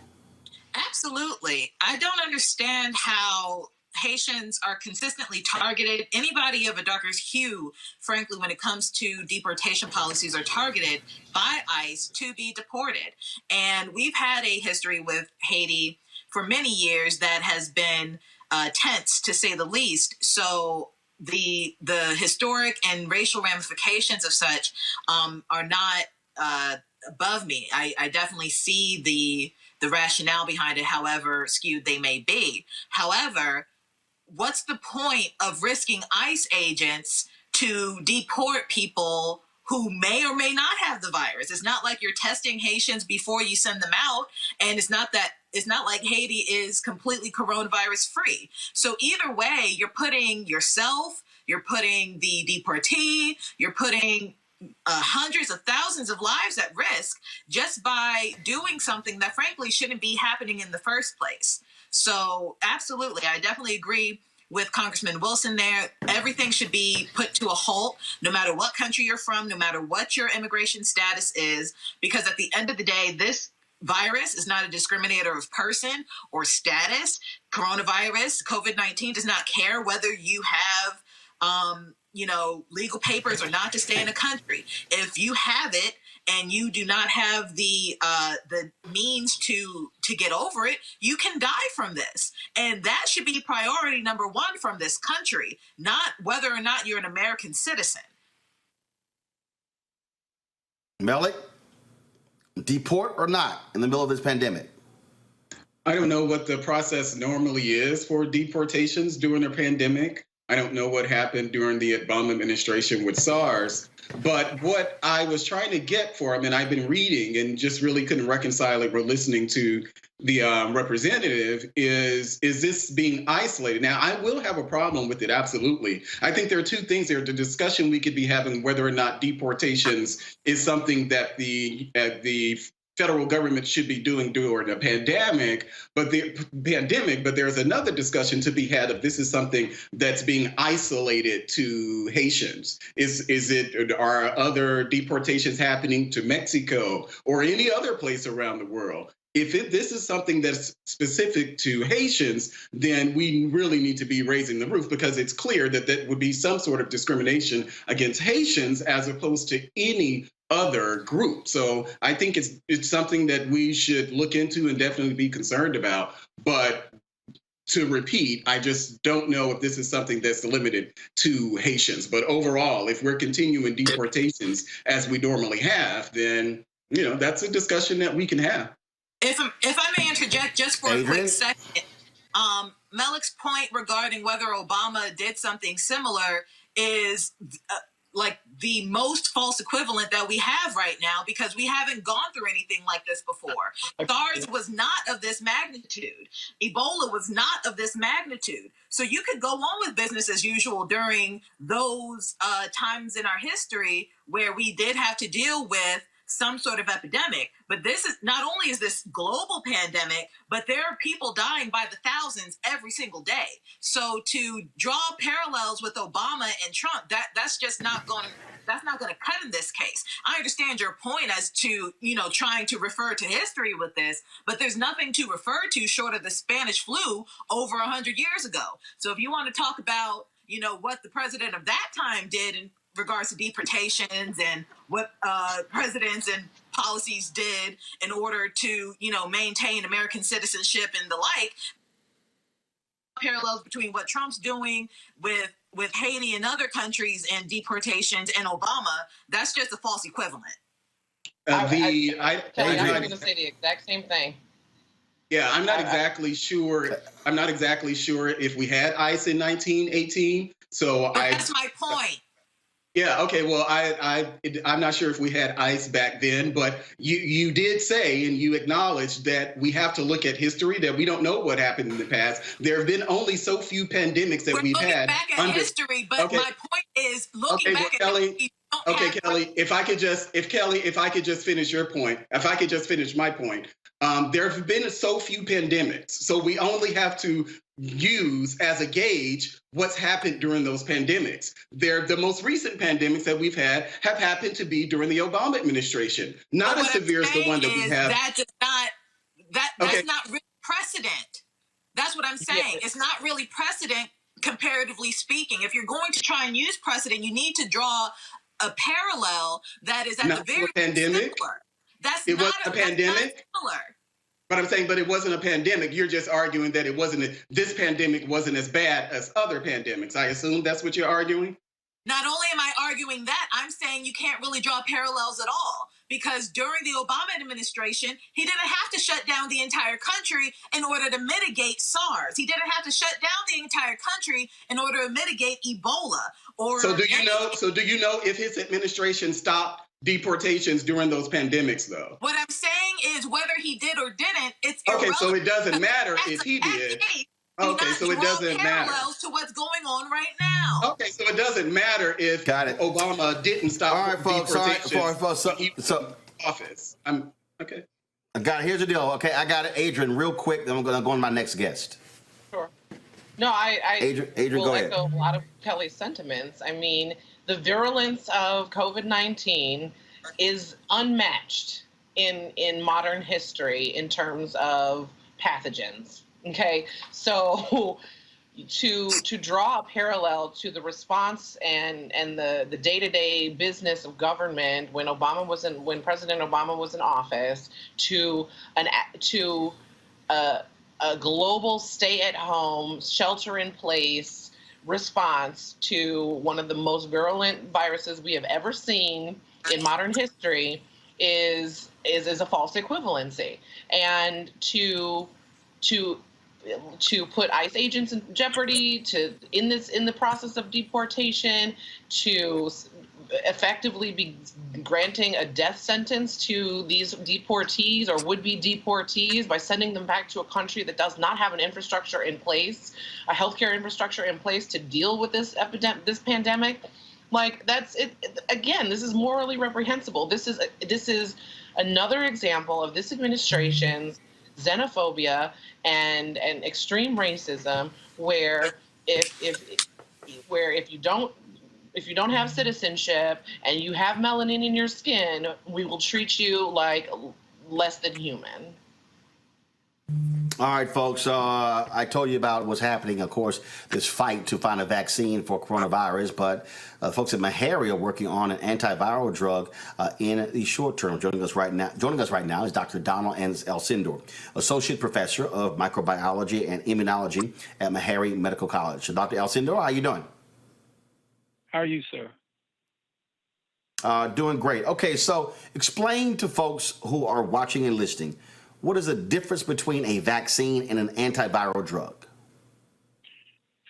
Absolutely. I don't understand how Haitians are consistently targeted. Anybody of a darker hue, frankly, when it comes to deportation policies, are targeted by ICE to be deported. And we've had a history with Haiti for many years that has been tense, to say the least. So the historic and racial ramifications of such are not above me. I definitely see the rationale behind it, however skewed they may be. However, what's the point of risking ICE agents to deport people who may or may not have the virus? It's not like you're testing Haitians before you send them out, and it's not like Haiti is completely coronavirus free. So either way, you're putting yourself, you're putting the deportee, you're putting hundreds of thousands of lives at risk just by doing something that frankly shouldn't be happening in the first place. So absolutely, I definitely agree with Congressman Wilson there. Everything should be put to a halt, no matter what country you're from, no matter what your immigration status is, because at the end of the day, this virus is not a discriminator of person or status. Coronavirus, COVID-19, does not care whether you have legal papers or not to stay in a country. If you have it and you do not have the means to get over it, you can die from this. And that should be priority number one from this country, not whether or not you're an American citizen.
Malik, deport or not in the middle of this pandemic?
I don't know what the process normally is for deportations during a pandemic. I don't know what happened during the Obama administration with SARS. But what I was trying to get for him, and I've been reading and just really couldn't reconcile it, we're listening to the representative, is this being isolated? Now, I will have a problem with it, absolutely. I think there are two things there. The discussion we could be having whether or not deportations is something that the federal government should be doing during a pandemic, but there's another discussion to be had if this is something that's being isolated to Haitians. Are other deportations happening to Mexico or any other place around the world? If this is something that's specific to Haitians, then we really need to be raising the roof, because it's clear that that would be some sort of discrimination against Haitians as opposed to any other group. So I think it's something that we should look into and definitely be concerned about. But to repeat, I just don't know if this is something that's limited to Haitians. But overall, if we're continuing deportations as we normally have, then that's a discussion that we can have.
If I may interject just for a quick second, Malik's point regarding whether Obama did something similar is like the most false equivalent that we have right now, because we haven't gone through anything like this before. SARS was not of this magnitude. Ebola was not of this magnitude. So you could go on with business as usual during those times in our history where we did have to deal with some sort of epidemic. But this is not only is this global pandemic, but there are people dying by the thousands every single day. So to draw parallels with Obama and Trump, that's just not going to cut in this case. I understand your point as to, trying to refer to history with this, but there's nothing to refer to short of the Spanish flu over 100 years ago. So if you want to talk about, what the president of that time did in regards to deportations and what presidents and policies did in order to, maintain American citizenship and the like, parallels between what Trump's doing with Haiti and other countries and deportations and Obama, that's just a false equivalent.
I was going to say the exact same thing.
Yeah, I'm not exactly sure. I'm not exactly sure if we had ICE in 1918. So
that's my point.
Yeah. Okay. Well, I'm not sure if we had ICE back then, but you did say and you acknowledged that we have to look at history, that we don't know what happened in the past. There have been only so few pandemics that we've had.
Back at history, but my point is looking back at history.
Kelly, if I could just finish your point, if I could just finish my point, there have been so few pandemics, so we only have to use as a gauge what's happened during those pandemics. The most recent pandemics that we've had have happened to be during the Obama administration, not as severe as the one that we have.
That's not really precedent. That's what I'm saying. Yeah. It's not really precedent, comparatively speaking. If you're going to try and use precedent, you need to draw a parallel that is at the very
pandemic.
That's
it
not
was a pandemic.
Similar.
But I'm saying, but it wasn't a pandemic. You're just arguing that this pandemic wasn't as bad as other pandemics. I assume that's what you're arguing?
Not only am I arguing that, I'm saying you can't really draw parallels at all, because during the Obama administration, he didn't have to shut down the entire country in order to mitigate SARS. He didn't have to shut down the entire country in order to mitigate Ebola.
So do you know if his administration stopped deportations during those pandemics, though?
What I'm saying is whether he did or didn't, it's
okay.
irrelevant.
So it doesn't matter if he did. Okay, so it doesn't matter.
Parallels to what's going on right now.
Okay, so it doesn't matter if Obama didn't stop deportations. So office. Okay.
I got it. Here's the deal. Okay, I got it. Adrian, real quick. Then I'm going to go on to my next guest.
Sure. No,
Adrian,
will
go ahead.
echo a lot of Kelly's sentiments. I mean, the virulence of COVID-19 is unmatched in modern history in terms of pathogens. Okay, so to draw a parallel to the response and the day-to-day business of government when President Obama was in office to a global stay-at-home, shelter-in-place response to one of the most virulent viruses we have ever seen in modern history is a false equivalency, and to put ICE agents in jeopardy, in the process of deportation, to effectively be granting a death sentence to these deportees or would-be deportees by sending them back to a country that does not have an infrastructure in place, a healthcare infrastructure in place to deal with this pandemic. Like, that's it. Again, this is morally reprehensible. This is another example of this administration's xenophobia and extreme racism, where if you don't have citizenship and you have melanin in your skin, we will treat you like less than human.
All right, folks. I told you about what's happening. Of course, this fight to find a vaccine for coronavirus, but folks at Meharry are working on an antiviral drug in the short term. Joining us right now is Dr. Donald Elcindor, Associate Professor of Microbiology and Immunology at Meharry Medical College. So, Dr. Elcindor, how are you doing?
How are you, sir?
Doing great. Okay, so explain to folks who are watching and listening, what is the difference between a vaccine and an antiviral drug?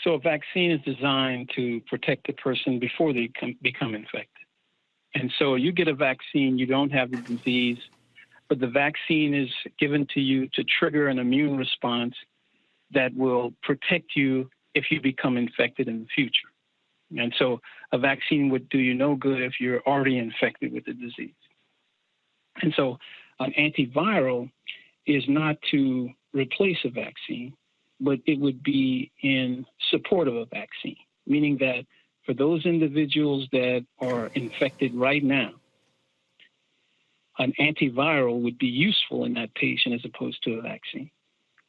So a vaccine is designed to protect the person before they become infected. And so you get a vaccine, you don't have the disease, but the vaccine is given to you to trigger an immune response that will protect you if you become infected in the future. And so a vaccine would do you no good if you're already infected with the disease. And so an antiviral is not to replace a vaccine, but it would be in support of a vaccine, meaning that for those individuals that are infected right now, an antiviral would be useful in that patient as opposed to a vaccine.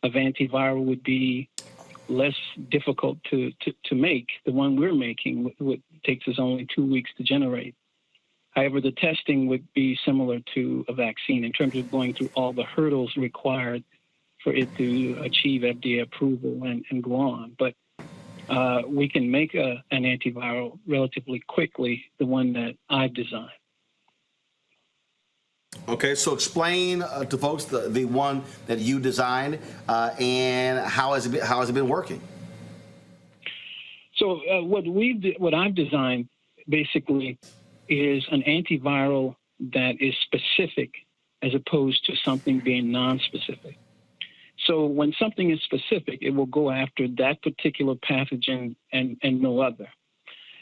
An antiviral would be less difficult to make. The one we're making takes us only 2 weeks to generate. However, the testing would be similar to a vaccine in terms of going through all the hurdles required for it to achieve FDA approval and go on. But we can make an antiviral relatively quickly, the one that I've designed.
Okay, so explain to folks the one that you designed and how has it been working?
So what I've designed basically is an antiviral that is specific as opposed to something being non-specific. So when something is specific, it will go after that particular pathogen and no other.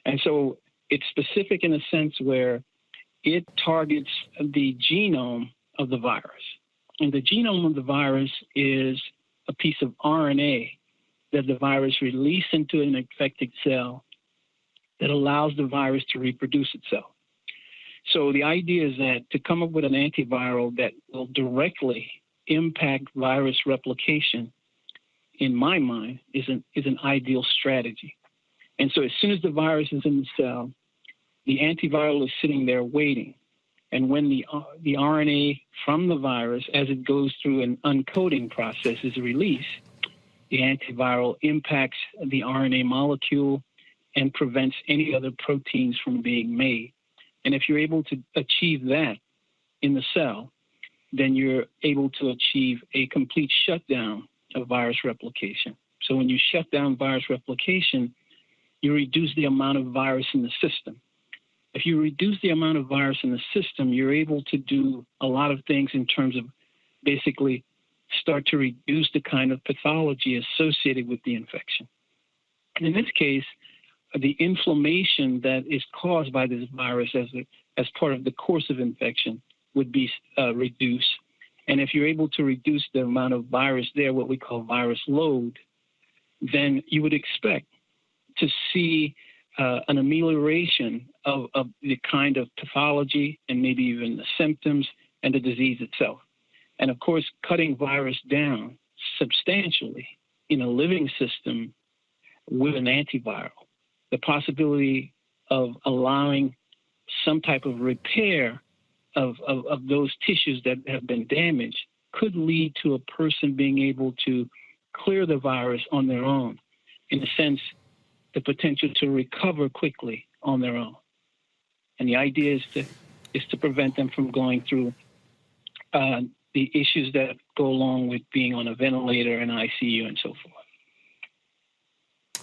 And so it's specific in a sense where it targets the genome of the virus. And the genome of the virus is a piece of RNA that the virus releases into an infected cell that allows the virus to reproduce itself. So the idea is that to come up with an antiviral that will directly impact virus replication, in my mind, is an ideal strategy. And so as soon as the virus is in the cell, the antiviral is sitting there waiting. And when the RNA from the virus, as it goes through an uncoding process, is released, the antiviral impacts the RNA molecule and prevents any other proteins from being made. And if you're able to achieve that in the cell, then you're able to achieve a complete shutdown of virus replication. So when you shut down virus replication, you reduce the amount of virus in the system. If you reduce the amount of virus in the system, you're able to do a lot of things in terms of basically start to reduce the kind of pathology associated with the infection. And in this case, the inflammation that is caused by this virus as part of the course of infection would be reduced. And if you're able to reduce the amount of virus there, what we call virus load, then you would expect to see an amelioration of the kind of pathology and maybe even the symptoms and the disease itself. And of course, cutting virus down substantially in a living system with an antiviral, the possibility of allowing some type of repair of those tissues that have been damaged could lead to a person being able to clear the virus on their own. In a sense, the potential to recover quickly on their own. And the idea is to prevent them from going through the issues that go along with being on a ventilator and ICU and so forth.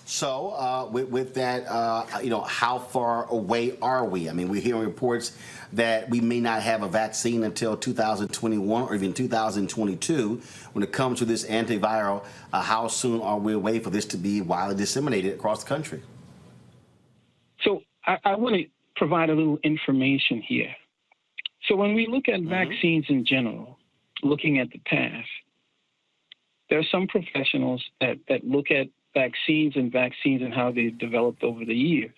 So with that, how far away are we? I mean, we're hearing reports that we may not have a vaccine until 2021 or even 2022. When it comes to this antiviral, how soon are we away for this to be widely disseminated across the country?
So I want to provide a little information here. So when we look at vaccines in general, looking at the past, there are some professionals that look at vaccines and how they've developed over the years.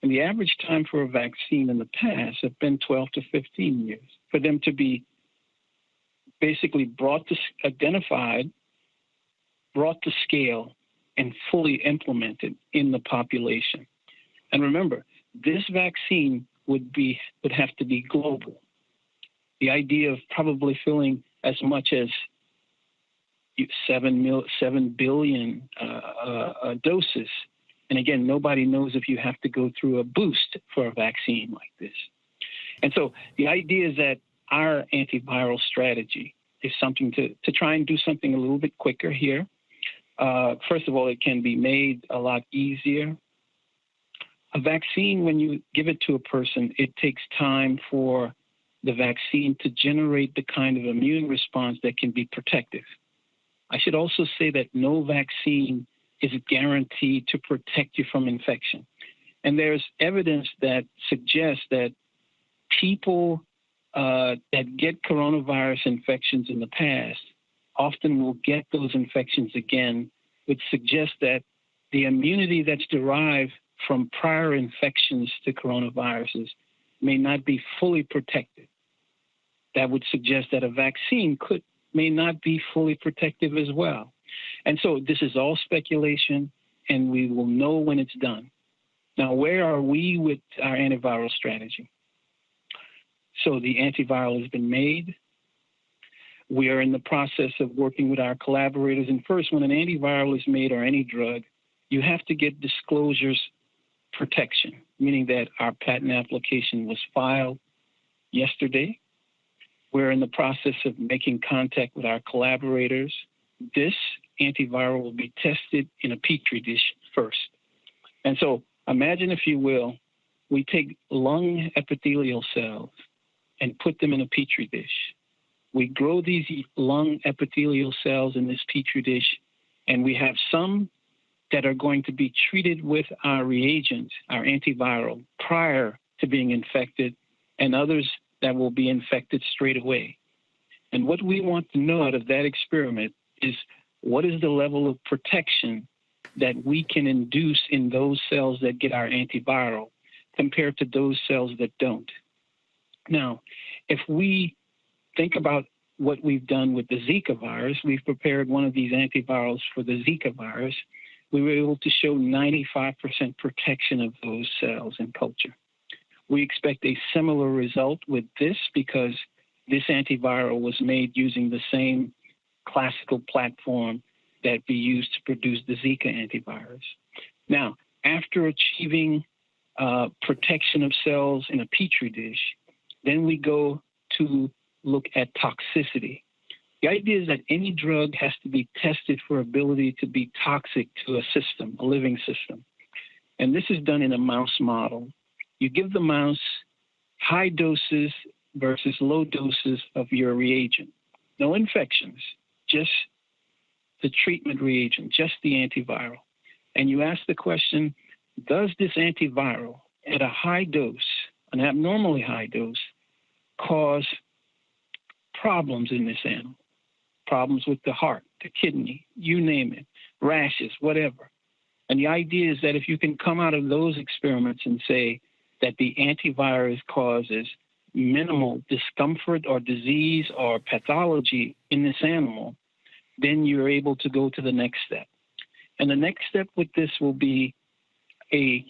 And the average time for a vaccine in the past have been 12 to 15 years for them to be basically identified, brought to scale, and fully implemented in the population. And remember, this vaccine would have to be global. The idea of probably filling as much as 7 billion doses. And again, nobody knows if you have to go through a boost for a vaccine like this. And so the idea is that our antiviral strategy is something to try and do something a little bit quicker here, First of all, it can be made a lot easier. A vaccine, when you give it to a person, it takes time for the vaccine to generate the kind of immune response that can be protective. I should also say that no vaccine is guaranteed to protect you from infection. And there's evidence that suggests that people that get coronavirus infections in the past often will get those infections again, which suggests that the immunity that's derived from prior infections to coronaviruses may not be fully protected. That would suggest that a vaccine may not be fully protective as well. And so this is all speculation, and we will know when it's done. Now, where are we with our antiviral strategy? So the antiviral has been made. We are in the process of working with our collaborators. And first, when an antiviral is made or any drug, you have to get disclosures protection, meaning that our patent application was filed yesterday. We're in the process of making contact with our collaborators. This antiviral will be tested in a petri dish first. And so imagine, if you will, we take lung epithelial cells and put them in a petri dish. We grow these lung epithelial cells in this petri dish, and we have some that are going to be treated with our reagent, our antiviral, prior to being infected, and others that will be infected straight away. And what we want to know out of that experiment is what is the level of protection that we can induce in those cells that get our antiviral compared to those cells that don't. Now, if we think about what we've done with the Zika virus, we've prepared one of these antivirals for the Zika virus. We were able to show 95% protection of those cells in culture. We expect a similar result with this because this antiviral was made using the same classical platform that we used to produce the Zika antivirus. Now, after achieving protection of cells in a petri dish, then we go to look at toxicity. The idea is that any drug has to be tested for ability to be toxic to a system, a living system. And this is done in a mouse model. You give the mouse high doses versus low doses of your reagent. No infections, just the treatment reagent, just the antiviral. And you ask the question, does this antiviral at a high dose, an abnormally high dose, cause problems in this animal? Problems with the heart, the kidney, you name it, rashes, whatever. And the idea is that if you can come out of those experiments and say that the antivirus causes minimal discomfort or disease or pathology in this animal, then you're able to go to the next step. And the next step with this will be a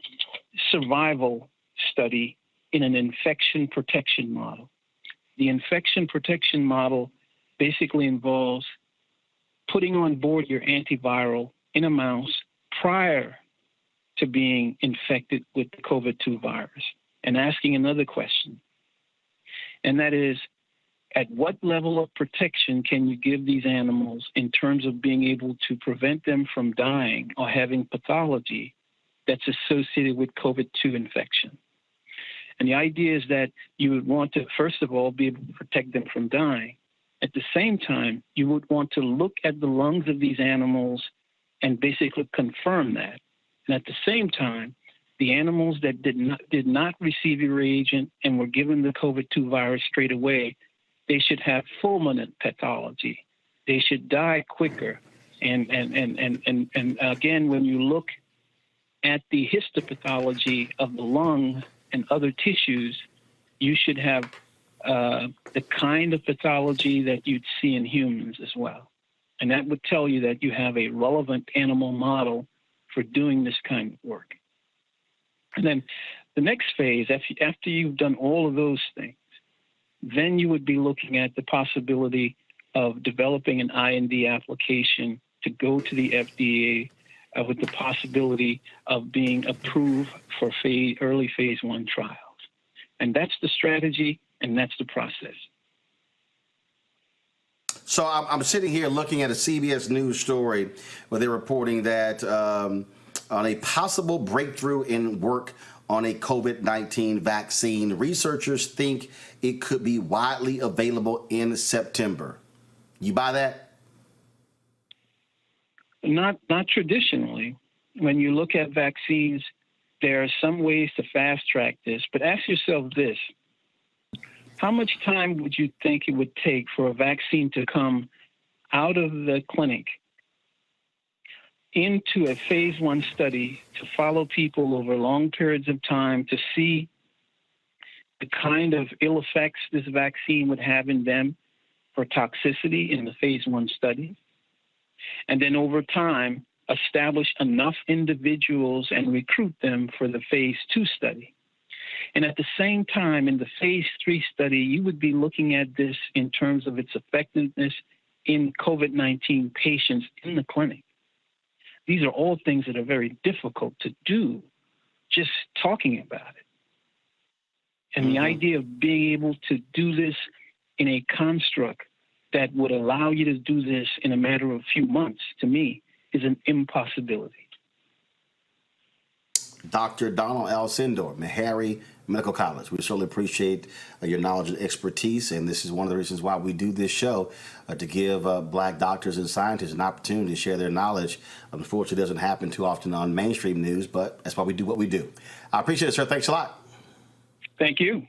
survival study in an infection protection model. The infection protection model basically involves putting on board your antiviral in a mouse prior to being infected with the COVID-2 virus and asking another question. And that is, at what level of protection can you give these animals in terms of being able to prevent them from dying or having pathology that's associated with COVID-2 infection? And the idea is that you would want to, first of all, be able to protect them from dying. At the same time, you would want to look at the lungs of these animals and basically confirm that. And at the same time, the animals that did not receive your reagent and were given the COVID-2 virus straight away, they should have fulminant pathology. They should die quicker. And again, when you look at the histopathology of the lung and other tissues, you should have the kind of pathology that you'd see in humans as well. And that would tell you that you have a relevant animal model for doing this kind of work. And then the next phase, after you've done all of those things, then you would be looking at the possibility of developing an IND application to go to the FDA with the possibility of being approved for early phase 1 trials. And that's the strategy, and that's the process.
So I'm sitting here looking at a CBS News story where they're reporting that on a possible breakthrough in work on a COVID-19 vaccine, researchers think it could be widely available in September. You buy that?
Not traditionally. When you look at vaccines, there are some ways to fast track this, but ask yourself this. How much time would you think it would take for a vaccine to come out of the clinic into a phase 1 study to follow people over long periods of time to see the kind of ill effects this vaccine would have in them for toxicity in the phase 1 study? And then over time, establish enough individuals and recruit them for the phase 2 study. And at the same time, in the phase 3 study, you would be looking at this in terms of its effectiveness in COVID-19 patients in the clinic. These are all things that are very difficult to do, just talking about it. And the idea of being able to do this in a construct that would allow you to do this in a matter of a few months, to me, is an impossibility.
Dr. Donald L. Sindor, Meharry Medical College. We certainly appreciate your knowledge and expertise, and this is one of the reasons why we do this show, to give Black doctors and scientists an opportunity to share their knowledge. Unfortunately, it doesn't happen too often on mainstream news, but that's why we do what we do. I appreciate it, sir. Thanks a lot.
Thank you.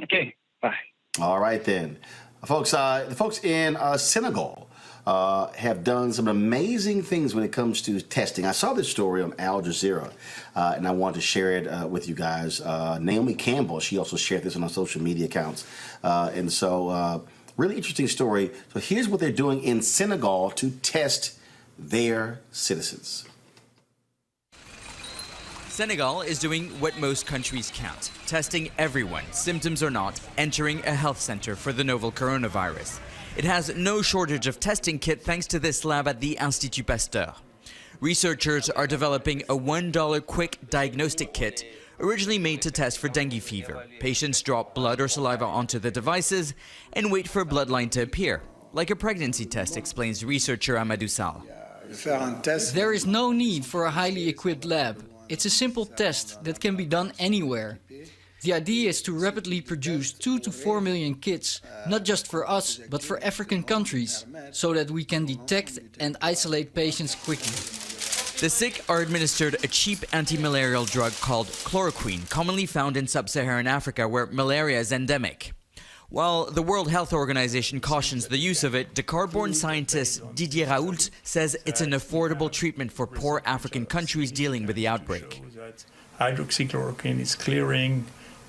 Okay, bye.
All right, then. Folks, the folks in Senegal have done some amazing things when it comes to testing. I saw this story on Al Jazeera, and I wanted to share it with you guys. Naomi Campbell, she also shared this on her social media accounts. And so, really interesting story. So here's what they're doing in Senegal to test their citizens.
Senegal is doing what most countries can't, testing everyone, symptoms or not, entering a health center for the novel coronavirus. It has no shortage of testing kit thanks to this lab at the Institut Pasteur. Researchers are developing a $1 quick diagnostic kit originally made to test for dengue fever. Patients drop blood or saliva onto the devices and wait for a bloodline to appear, like a pregnancy test, explains researcher Amadou Sall.
There is no need for a highly equipped lab. It's a simple test that can be done anywhere. The idea is to rapidly produce 2 to 4 million kits, not just for us, but for African countries, so that we can detect and isolate patients quickly.
The sick are administered a cheap anti-malarial drug called chloroquine, commonly found in sub-Saharan Africa where malaria is endemic. While the World Health Organization cautions the use of it, Dakar-born scientist Didier Raoult says it's an affordable treatment for poor African countries dealing with the outbreak.
Hydroxychloroquine is clearing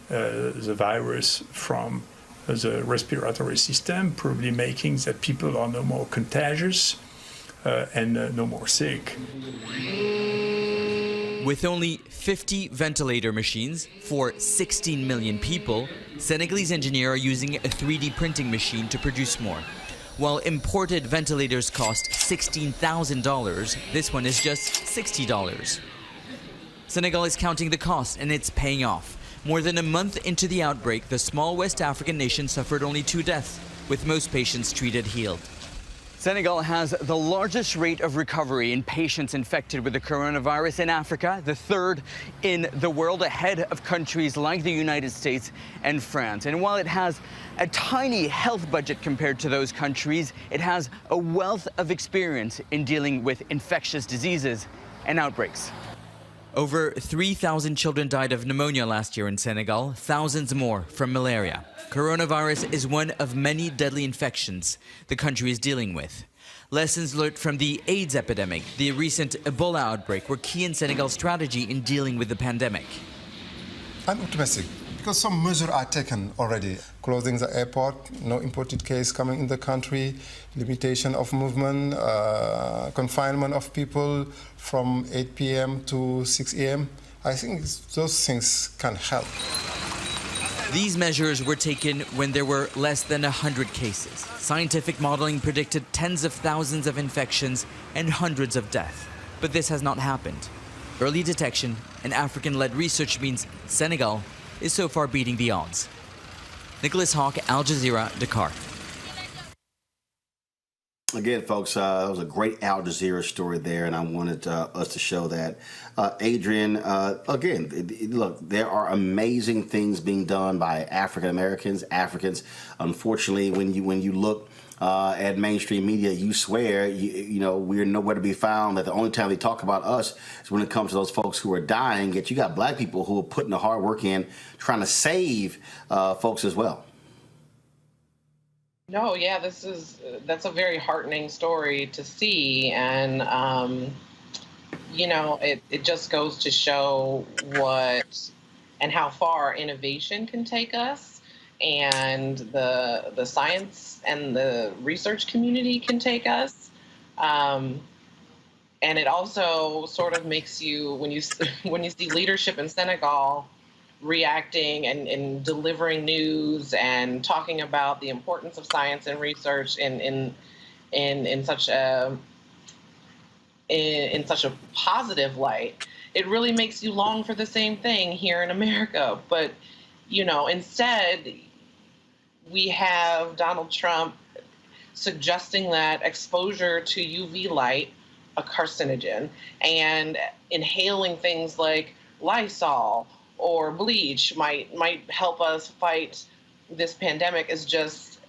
the virus from the respiratory system, probably making that people are no more contagious and no more sick.
With only 50 ventilator machines for 16 million people, Senegalese engineers are using a 3D printing machine to produce more. While imported ventilators cost $16,000, this one is just $60. Senegal is counting the cost, and it's paying off. More than a month into the outbreak, the small West African nation suffered only 2 deaths, with most patients treated healed. Senegal has the largest rate of recovery in patients infected with the coronavirus in Africa, the 3rd in the world, ahead of countries like the United States and France. And while it has a tiny health budget compared to those countries, it has a wealth of experience in dealing with infectious diseases and outbreaks. Over 3,000 children died of pneumonia last year in Senegal, thousands more from malaria. Coronavirus is one of many deadly infections the country is dealing with. Lessons learned from the AIDS epidemic, the recent Ebola outbreak, were key in Senegal's strategy in dealing with the pandemic.
I'm optimistic because some measures are taken already. Closing the airport, no imported case coming in the country, limitation of movement, confinement of people from 8 p.m. to 6 a.m. I think those things can help.
These measures were taken when there were less than 100 cases. Scientific modeling predicted tens of thousands of infections and hundreds of deaths. But this has not happened. Early detection and African-led research means Senegal is so far beating the odds. Nicholas Hawk, Al Jazeera, Dakar.
Again, folks, that was a great Al Jazeera story there, and I wanted us to show that. Adrian, again, look, there are amazing things being done by African Americans, Africans. Unfortunately, when you look at mainstream media, you swear, you know, we're nowhere to be found, that the only time they talk about us is when it comes to those folks who are dying, yet you got black people who are putting the hard work in trying to save folks as well.
No, yeah, that's a very heartening story to see, and you know, it just goes to show what and how far innovation can take us, and the science and the research community can take us, and it also sort of makes you, when you see leadership in Senegal reacting and delivering news and talking about the importance of science and research in such a positive light, it really makes you long for the same thing here in America. But, you know, instead we have Donald Trump suggesting that exposure to UV light, a carcinogen, and inhaling things like Lysol or bleach might help us fight this pandemic is just,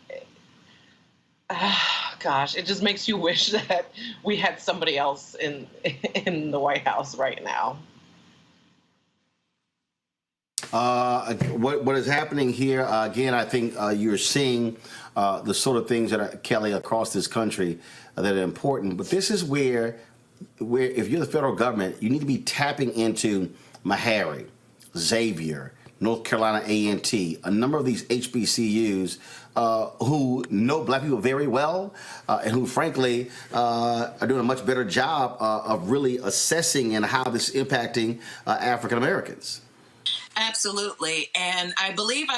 gosh, it just makes you wish that we had somebody else in the White House right now.
What is happening here, again, I think you're seeing the sort of things that are, Kelly, across this country that are important. But this is where if you're the federal government, you need to be tapping into Meharry, Xavier, North Carolina A&T, a number of these HBCUs who know black people very well and who, frankly, are doing a much better job of really assessing and how this is impacting African Americans.
Absolutely. And I believe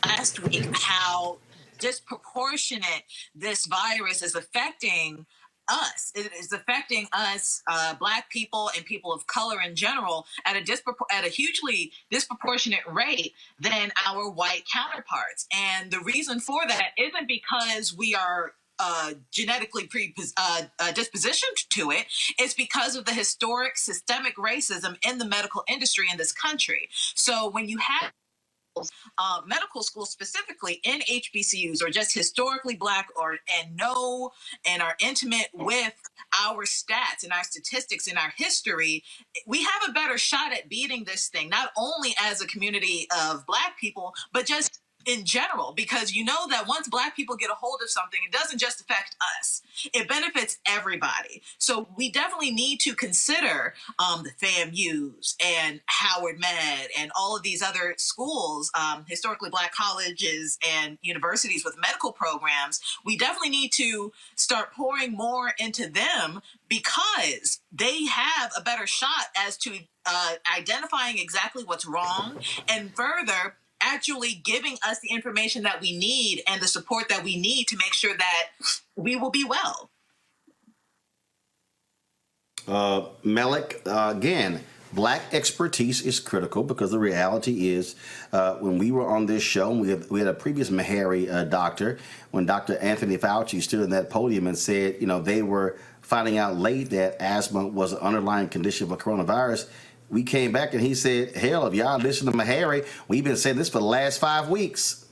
last week how disproportionate this virus is affecting us. It is affecting us, Black people and people of color in general, at a hugely disproportionate rate than our white counterparts. And the reason for that isn't because we are genetically dispositioned to it. It's because of the historic systemic racism in the medical industry in this country. So when you have medical schools specifically in HBCUs or just historically Black and are intimate with our stats and our statistics and our history, we have a better shot at beating this thing, not only as a community of Black people, but just in general, because you know that once Black people get a hold of something, it doesn't just affect us. It benefits everybody. So we definitely need to consider the FAMUs and Howard Med and all of these other schools, historically Black colleges and universities with medical programs. We definitely need to start pouring more into them because they have a better shot as to identifying exactly what's wrong, and further, actually giving us the information that we need and the support that we need to make sure that we will be well.
Malik, again, Black expertise is critical because the reality is when we were on this show, we had a previous Meharry doctor, when Dr. Anthony Fauci stood in that podium and said, you know, they were finding out late that asthma was an underlying condition of coronavirus. We came back and he said, hell, if y'all listen to Meharry, we've been saying this for the last 5 weeks.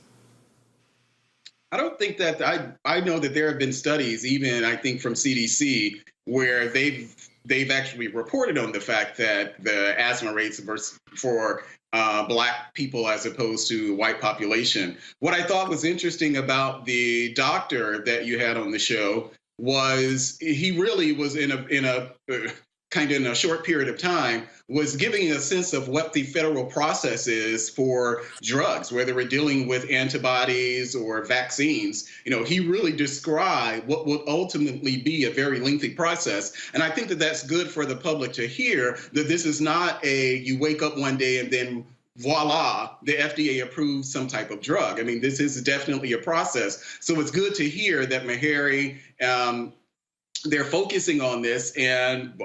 I don't think that I know that there have been studies, even I think from CDC, where they've actually reported on the fact that the asthma rates for Black people as opposed to white population. What I thought was interesting about the doctor that you had on the show was he really was in a short period of time was giving a sense of what the federal process is for drugs, whether we're dealing with antibodies or vaccines. You know, he really described what will ultimately be a very lengthy process. And I think that that's good for the public to hear, that this is not you wake up one day and then voila, the FDA approves some type of drug. I mean, this is definitely a process. So it's good to hear that Meharry, they're focusing on this, and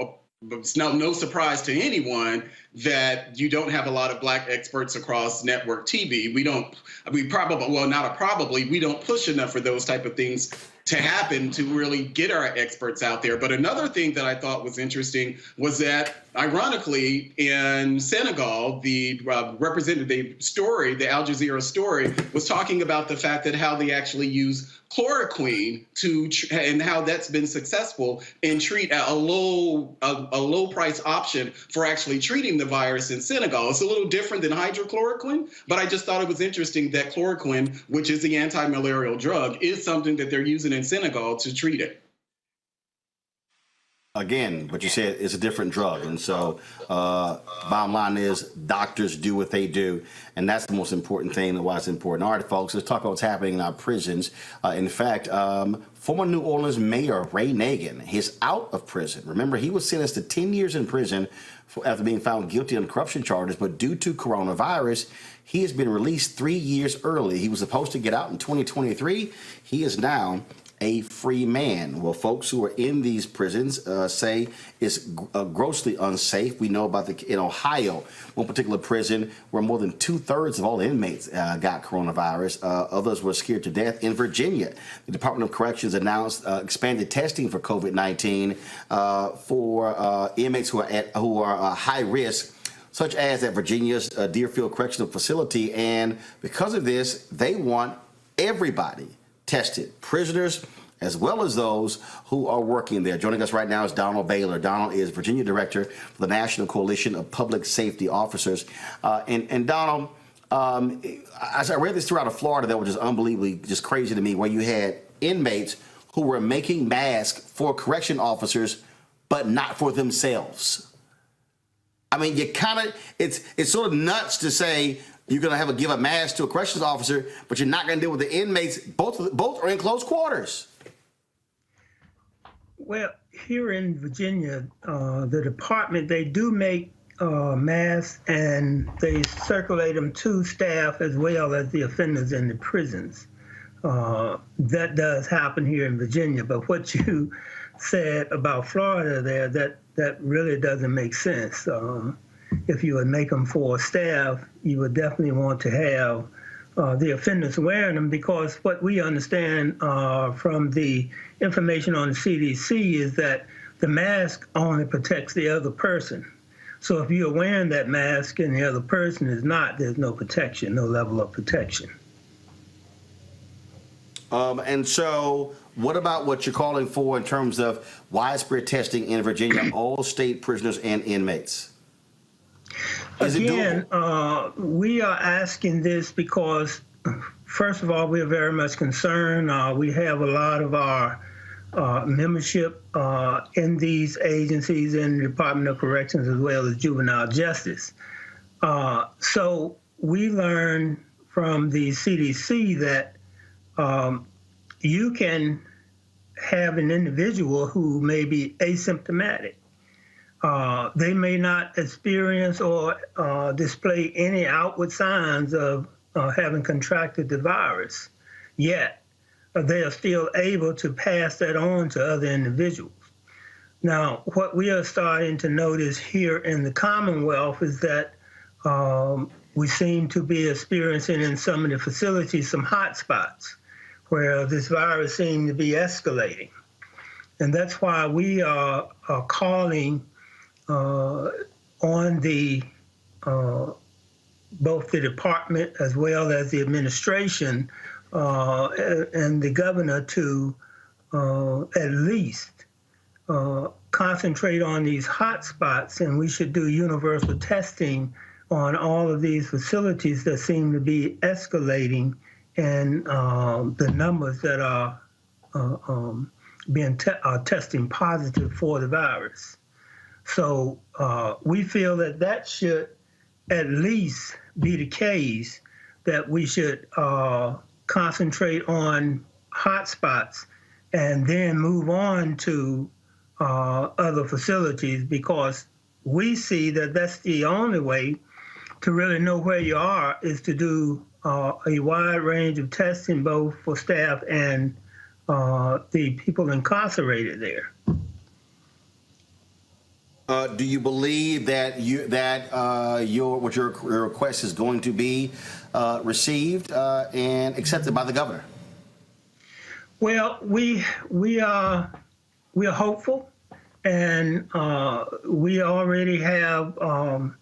it's no surprise to anyone that you don't have a lot of Black experts across network TV. We don't push enough for those type of things to happen to really get our experts out there. But another thing that I thought was interesting was that, ironically, in Senegal, the representative story, the Al Jazeera story, was talking about the fact that how they actually use chloroquine and how that's been successful in treat a low price option for actually treating the virus in Senegal. It's a little different than hydrochloroquine, but I just thought it was interesting that chloroquine, which is the anti-malarial drug, is something that they're using in Senegal to treat it.
Again, what you said is a different drug. And so bottom line is doctors do what they do. And that's the most important thing and why it's important. All right, folks, let's talk about what's happening in our prisons. In fact, former New Orleans Mayor Ray Nagin is out of prison. Remember, he was sentenced to 10 years in prison after being found guilty on corruption charges. But due to coronavirus, he has been released 3 years early. He was supposed to get out in 2023. He is now a free man. Well, folks who are in these prisons say it's grossly unsafe. We know about in Ohio, one particular prison where more than 2/3 of all inmates got coronavirus. Others were scared to death. In Virginia, the Department of Corrections announced expanded testing for COVID-19 for inmates who are high risk, such as at Virginia's Deerfield Correctional Facility. And because of this, they want everybody tested, prisoners as well as those who are working there. Joining us right now is Donald Baylor. Donald is Virginia Director for the National Coalition of Public Safety Officers. And Donald, as I read this throughout Florida, that was just unbelievably just crazy to me, where you had inmates who were making masks for correction officers, but not for themselves. I mean, you kind of, it's sort of nuts to say you're going to give a mask to a corrections officer, but you're not going to deal with the inmates. Both are in close quarters.
Well, here in Virginia, the department, they do make masks, and they circulate them to staff as well as the offenders in the prisons. That does happen here in Virginia. But what you said about Florida there, that really doesn't make sense. If you would make them for staff, you would definitely want to have the offenders wearing them, because what we understand from the information on the CDC is that the mask only protects the other person. So if you're wearing that mask and the other person is not, there's no protection, no level of protection.
And so what about what you're calling for in terms of widespread testing in Virginia, all state prisoners and inmates?
Again, we are asking this because, first of all, we are very much concerned. We have a lot of our membership in these agencies, in the Department of Corrections as well as juvenile justice. So we learned from the CDC that you can have an individual who may be asymptomatic. They may not experience or display any outward signs of having contracted the virus, yet they are still able to pass that on to other individuals. Now, what we are starting to notice here in the Commonwealth is that we seem to be experiencing in some of the facilities some hot spots where this virus seems to be escalating. And that's why we are calling on the both the department as well as the administration and the governor to at least concentrate on these hot spots, and we should do universal testing on all of these facilities that seem to be escalating, and the numbers that are testing positive for the virus. So we feel that should at least be the case, that we should concentrate on hotspots and then move on to other facilities, because we see that that's the only way to really know where you are, is to do a wide range of testing, both for staff and the people incarcerated there.
Do you believe that your request is going to be received and accepted by the governor?
Well, we are hopeful, and we already have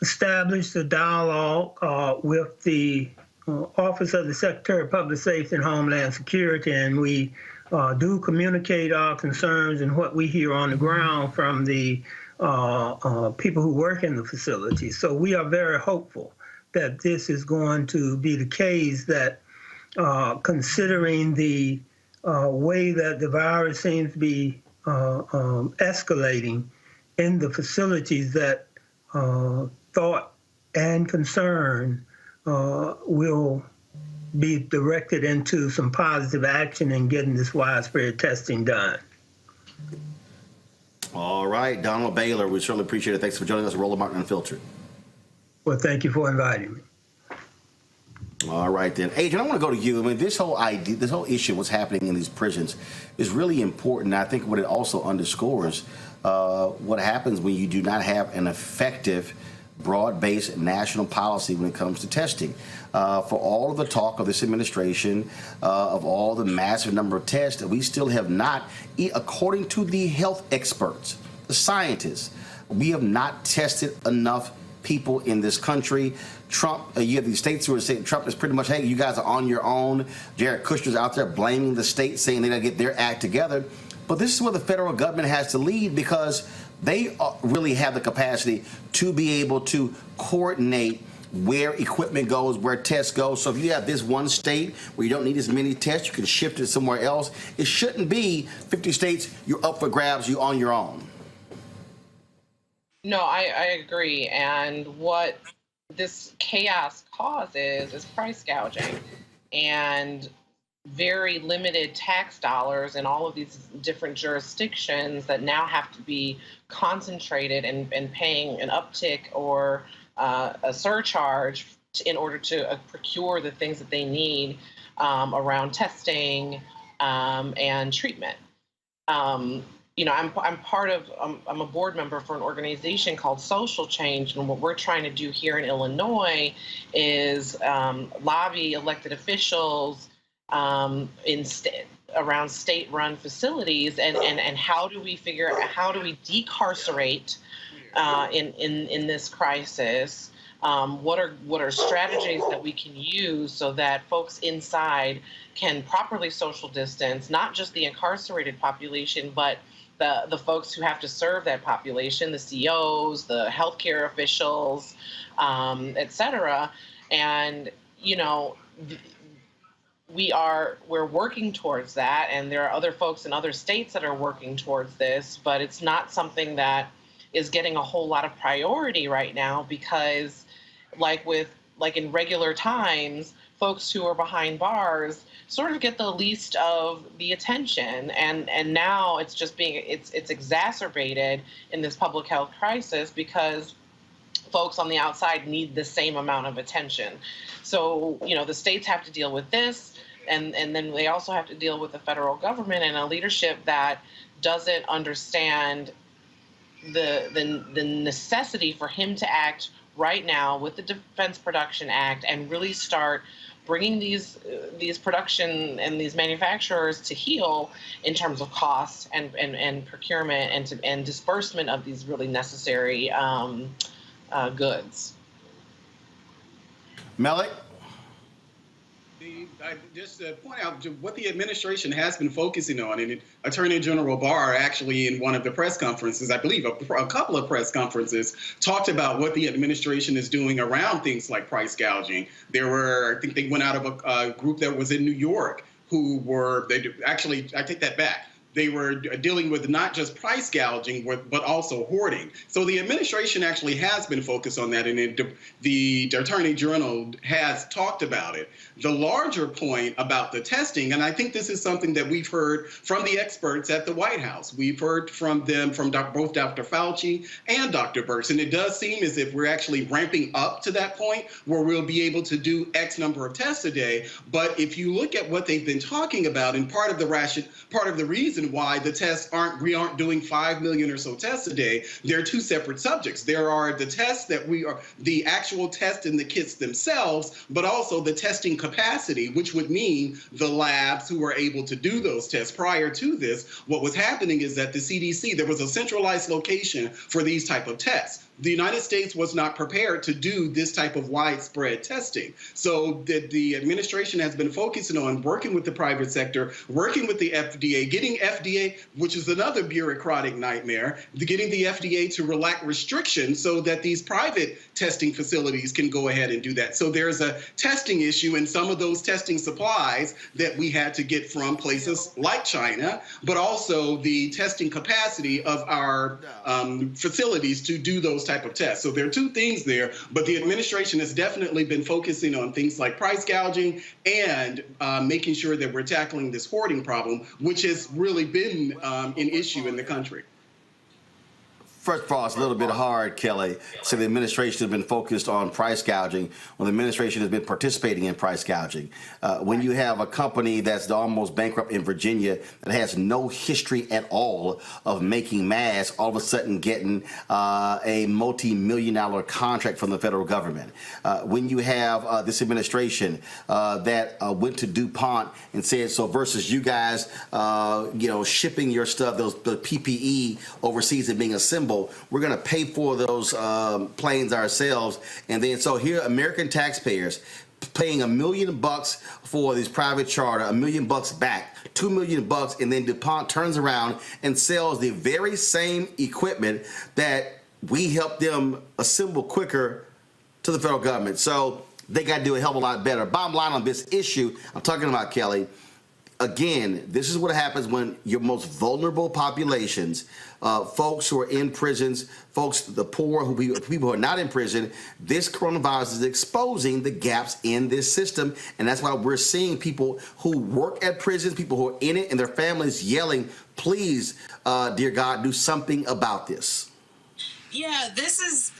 established a dialogue with the Office of the Secretary of Public Safety and Homeland Security, and we do communicate our concerns and what we hear on the ground from the people who work in the facility. So we are very hopeful that this is going to be the case, that considering the way that the virus seems to be escalating in the facilities, that thought and concern will be directed into some positive action in getting this widespread testing done.
All right, Donald Baylor, we certainly appreciate it. Thanks for joining us at Roland Martin Unfiltered.
Well, thank you for inviting me.
All right, then. Adrian, I want to go to you. I mean, this whole issue, what's happening in these prisons, is really important. I think what it also underscores what happens when you do not have an effective, broad-based national policy when it comes to testing. For all of the talk of this administration, of all the massive number of tests, that we still have not, according to the health experts, the scientists, we have not tested enough people in this country. Trump, you have these states who are saying Trump is pretty much, hey, you guys are on your own. Jared Kushner's out there blaming the states, saying they got to get their act together. But this is where the federal government has to lead, because they really have the capacity to be able to coordinate where equipment goes, where tests go. So if you have this one state where you don't need as many tests, you can shift it somewhere else. It shouldn't be 50 states, you're up for grabs, you're on your own.
No, I agree. And what this chaos causes is price gouging and very limited tax dollars in all of these different jurisdictions that now have to be concentrated and paying an uptick or a surcharge in order to procure the things that they need around testing and treatment. You know, I'm a board member for an organization called Social Change, and what we're trying to do here in Illinois is lobby elected officials around state-run facilities, and how do we decarcerate in this crisis? What are strategies that we can use so that folks inside can properly social distance, not just the incarcerated population, but the folks who have to serve that population, the COs, the healthcare officials, et cetera. And, you know, we're working towards that, and there are other folks in other states that are working towards this, but it's not something that is getting a whole lot of priority right now, because like in regular times, folks who are behind bars sort of get the least of the attention, and now it's just it's exacerbated in this public health crisis because folks on the outside need the same amount of attention. So, you know, the states have to deal with this, and then they also have to deal with the federal government and a leadership that doesn't understand the necessity for him to act right now with the Defense Production Act and really start bringing these production and these manufacturers to heel in terms of cost and procurement and disbursement of these really necessary goods.
Malik?
Just to point out what the administration has been focusing on, and Attorney General Barr actually in one of the press conferences, I believe a couple of press conferences, talked about what the administration is doing around things like price gouging. I think they went out of a group that was in New York who I take that back. They were dealing with not just price gouging, but also hoarding. So the administration actually has been focused on that, and the Attorney General has talked about it. The larger point about the testing, and I think this is something that we've heard from the experts at the White House. We've heard from them, from both Dr. Fauci and Dr. Birx, and it does seem as if we're actually ramping up to that point where we'll be able to do X number of tests a day. But if you look at what they've been talking about, and part of the reason reason why the tests we aren't doing 5 million or so tests a day. They're two separate subjects. There are the tests that the actual test in the kits themselves, but also the testing capacity, which would mean the labs who are able to do those tests. Prior to this, what was happening is that the CDC, there was a centralized location for these type of tests. The United States was not prepared to do this type of widespread testing. So the administration has been focusing on working with the private sector, working with the FDA, getting FDA, which is another bureaucratic nightmare, getting the FDA to relax restrictions so that these private testing facilities can go ahead and do that. So there's a testing issue in some of those testing supplies that we had to get from places like China, but also the testing capacity of our facilities to do those type of tests. So there are two things there, but the administration has definitely been focusing on things like price gouging and making sure that we're tackling this hoarding problem, which has really been an issue in the country.
First of all, it's a little bit hard, Kelly. So the administration has been focused on price gouging when the administration has been participating in price gouging. When you have a company that's almost bankrupt in Virginia that has no history at all of making masks, all of a sudden getting a multi-million-dollar contract from the federal government. When you have this administration that went to DuPont and said, so versus you guys, shipping your stuff, the PPE overseas and being assembled, we're going to pay for those planes ourselves. And then so here, American taxpayers paying $1 million for this private charter, $1 million back, $2 million, and then DuPont turns around and sells the very same equipment that we helped them assemble quicker to the federal government. So they got to do a hell of a lot better. Bottom line on this issue I'm talking about, Kelly, again, this is what happens when your most vulnerable populations, folks who are in prisons, folks, the poor, people who are not in prison, this coronavirus is exposing the gaps in this system. And that's why we're seeing people who work at prisons, people who are in it, and their families yelling, please, dear God, do something about this.
Yeah, this is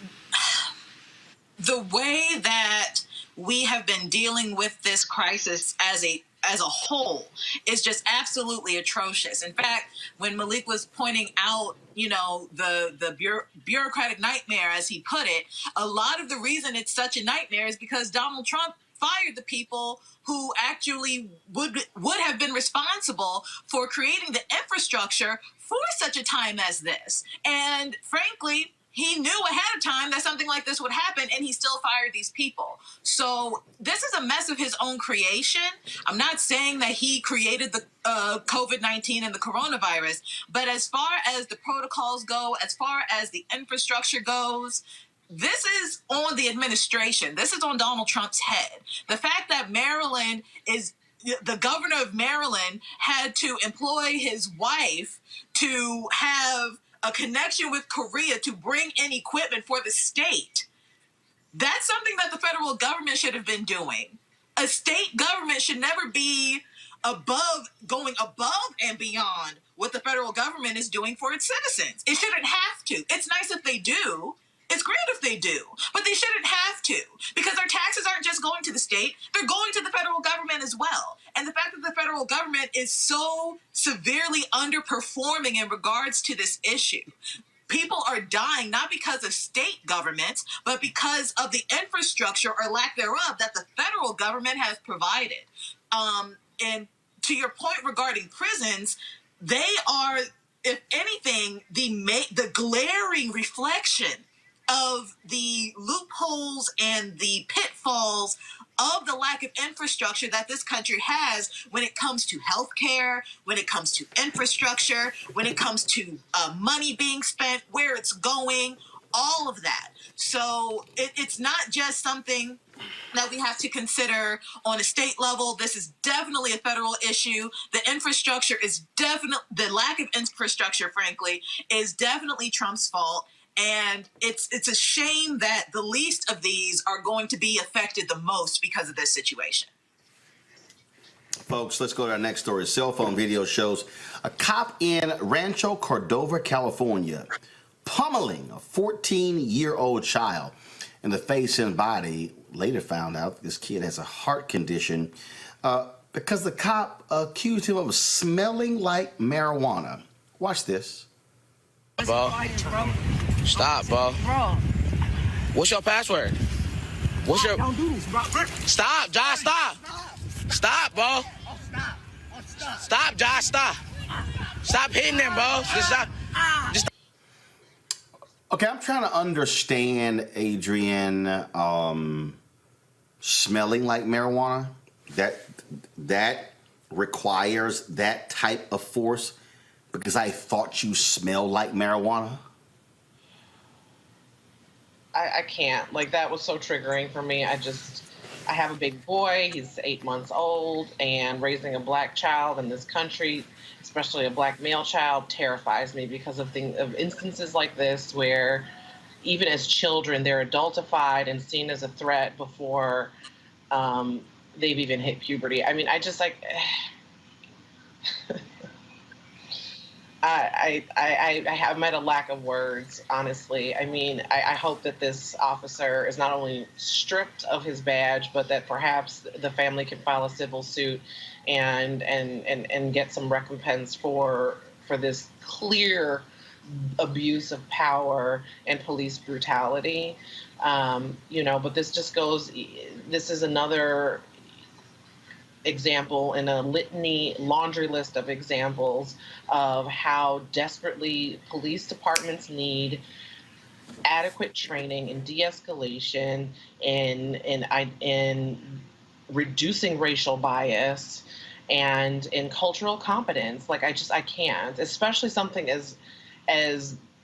the way that we have been dealing with this crisis as a whole is just absolutely atrocious. In fact, when Malik was pointing out, the bureaucratic nightmare, as he put it, a lot of the reason it's such a nightmare is because Donald Trump fired the people who actually would have been responsible for creating the infrastructure for such a time as this. And frankly, he knew ahead of time that something like this would happen, and he still fired these people. So this is a mess of his own creation. I'm not saying that he created the COVID-19 and the coronavirus, but as far as the protocols go, as far as the infrastructure goes, this is on the administration. This is on Donald Trump's head. The fact that the governor of Maryland had to employ his wife to have a connection with Korea to bring in equipment for the state. That's something that the federal government should have been doing. A state government should never be going above and beyond what the federal government is doing for its citizens. It shouldn't have to. It's nice if they do. It's great if they do, but they shouldn't have to, because our taxes aren't just going to the state, they're going to the federal government as well. And the fact that the federal government is so severely underperforming in regards to this issue. People are dying not because of state governments, but because of the infrastructure or lack thereof that the federal government has provided. And to your point regarding prisons, they are, if anything, the glaring reflection of the loopholes and the pitfalls of the lack of infrastructure that this country has when it comes to healthcare, when it comes to infrastructure, when it comes to money being spent, where it's going, all of that. So it's not just something that we have to consider on a state level. This is definitely a federal issue. The infrastructure is the lack of infrastructure, frankly, is definitely Trump's fault. And it's a shame that the least of these are going to be affected the most because of this situation.
Folks, let's go to our next story. Cell phone video shows a cop in Rancho Cordova, California, pummeling a 14-year-old child in the face and body. Later found out this kid has a heart condition. because the cop accused him of smelling like marijuana. Watch this.
Bro. Stop, bro. What's your password? What's your... Don't do this, bro. Stop, Josh, stop. Stop, bro. Stop, Josh, stop. Stop hitting him, bro. Just stop. Just...
Okay, I'm trying to understand, Adrian, smelling like marijuana. That requires that type of force because I thought you smelled like marijuana.
I can't. Like, that was so triggering for me. I have a big boy. He's 8 months old, and raising a black child in this country, especially a black male child, terrifies me because of instances like this where even as children, they're adultified and seen as a threat before they've even hit puberty. I mean, I just like... I'm at a lack of words, honestly. I mean, I hope that this officer is not only stripped of his badge, but that perhaps the family can file a civil suit and get some recompense for this clear abuse of power and police brutality. But this just goes, this is another example in a laundry list of examples of how desperately police departments need adequate training in de-escalation, in reducing racial bias, and in cultural competence. Like, I can't, especially something as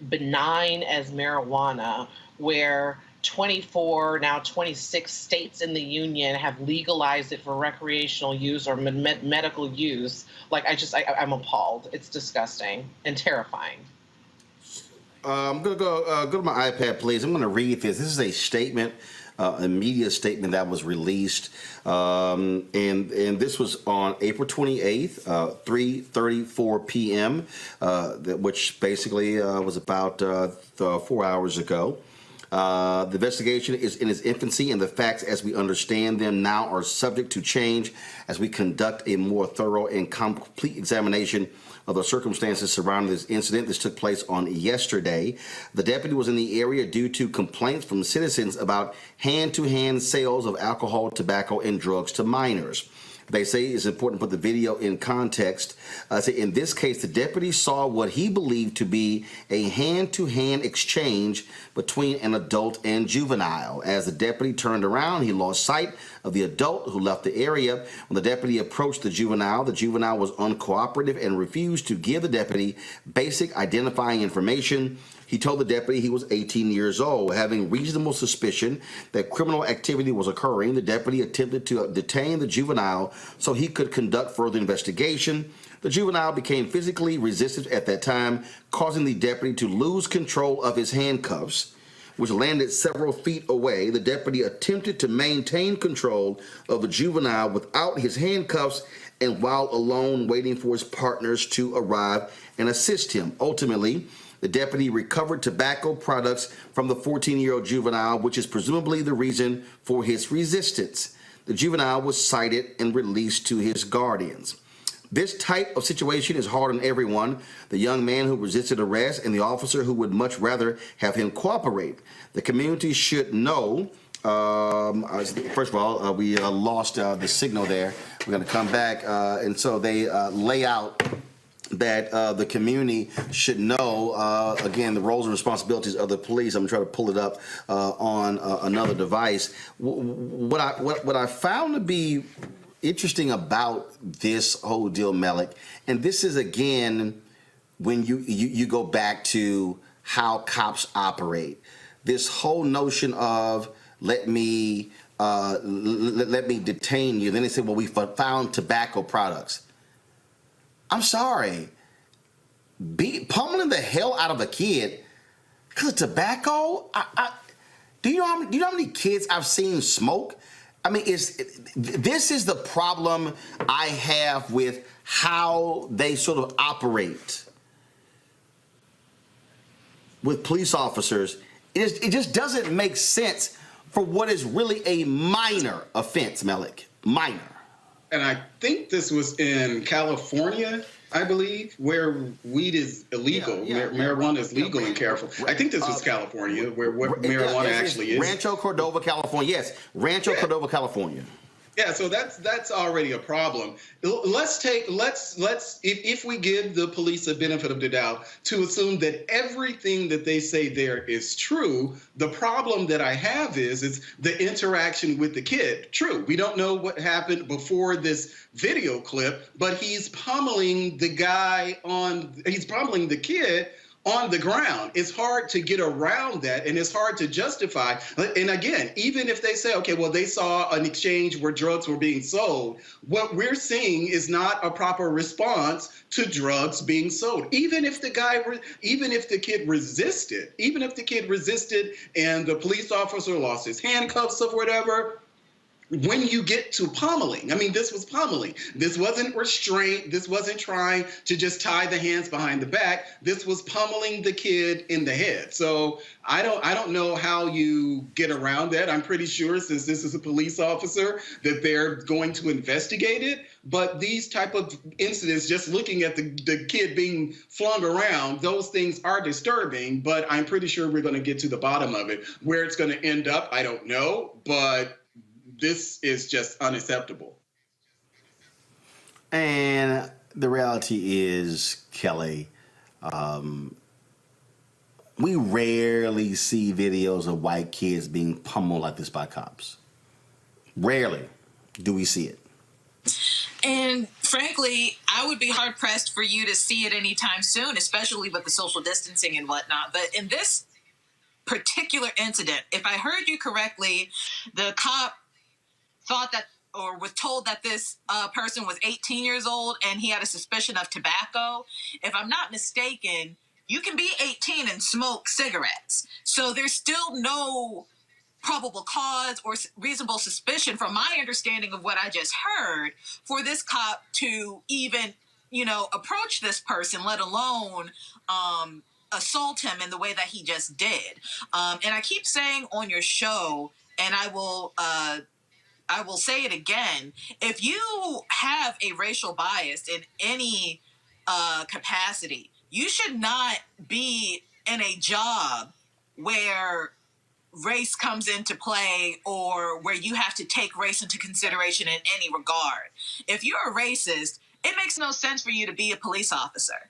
benign as marijuana, where 24, now 26 states in the union have legalized it for recreational use or medical use. Like, I'm appalled. It's disgusting and terrifying.
I'm going to go to my iPad, please. I'm going to read this. This is a statement, a media statement that was released. And this was on April 28th, 3:34 p.m., which basically was about 4 hours ago. The investigation is in its infancy, and the facts as we understand them now are subject to change as we conduct a more thorough and complete examination of the circumstances surrounding this incident. This took place on yesterday. The deputy was in the area due to complaints from citizens about hand-to-hand sales of alcohol, tobacco, and drugs to minors. They say it's important to put the video in context. In this case, the deputy saw what he believed to be a hand-to-hand exchange between an adult and juvenile. As the deputy turned around, he lost sight of the adult who left the area. When the deputy approached the juvenile was uncooperative and refused to give the deputy basic identifying information. He told the deputy he was 18 years old. Having reasonable suspicion that criminal activity was occurring, the deputy attempted to detain the juvenile so he could conduct further investigation. The juvenile became physically resistant at that time, causing the deputy to lose control of his handcuffs, which landed several feet away. The deputy attempted to maintain control of the juvenile without his handcuffs and while alone waiting for his partners to arrive and assist him. Ultimately, the deputy recovered tobacco products from the 14-year-old juvenile, which is presumably the reason for his resistance. The juvenile was cited and released to his guardians. This type of situation is hard on everyone, the young man who resisted arrest and the officer who would much rather have him cooperate. The community should know. First of all, we lost the signal there. We're going to come back. And so they lay out that the community should know, again, the roles and responsibilities of the police. I'm going to try to pull it up on another device. What I found to be interesting about this whole deal, Malik, and this is, again, when you go back to how cops operate, this whole notion of let me detain you. Then they say, well, we found tobacco products. I'm sorry. Pummeling the hell out of a kid because of tobacco? Do you know how many kids I've seen smoke? I mean, this is the problem I have with how they sort of operate with police officers. It just doesn't make sense for what is really a minor offense, Malik. Minor.
and I think this was in California, I believe, where weed is illegal. Marijuana is legal in California. I think this was California, where marijuana actually is.
Rancho Cordova, California. Yes, Rancho Cordova, California.
Yeah, so that's already a problem. If we give the police a benefit of the doubt to assume that everything that they say there is true, the problem that I have is the interaction with the kid. True, we don't know what happened before this video clip, but he's pummeling the kid on the ground. It's hard to get around that, and it's hard to justify. And again, even if they say, okay, well, they saw an exchange where drugs were being sold, what we're seeing is not a proper response to drugs being sold. Even if the kid resisted and the police officer lost his handcuffs or whatever, when you get to pummeling, I mean, this was pummeling. This wasn't restraint. This wasn't trying to just tie the hands behind the back. This was pummeling the kid in the head. So I don't know how you get around that. I'm pretty sure, since this is a police officer, that they're going to investigate it. But these type of incidents, just looking at the kid being flung around, those things are disturbing. But I'm pretty sure we're going to get to the bottom of it. Where it's going to end up, I don't know. But this is just unacceptable.
And the reality is, Kelly, we rarely see videos of white kids being pummeled like this by cops. Rarely do we see it.
And frankly, I would be hard pressed for you to see it anytime soon, especially with the social distancing and whatnot. But in this particular incident, if I heard you correctly, the cop thought that, or was told that this person was 18 years old and he had a suspicion of tobacco. If I'm not mistaken, you can be 18 and smoke cigarettes. So there's still no probable cause or reasonable suspicion, from my understanding of what I just heard, for this cop to even, approach this person, let alone assault him in the way that he just did. And I keep saying on your show, and I will say it again, if you have a racial bias in any capacity, you should not be in a job where race comes into play or where you have to take race into consideration in any regard. If you're a racist, it makes no sense for you to be a police officer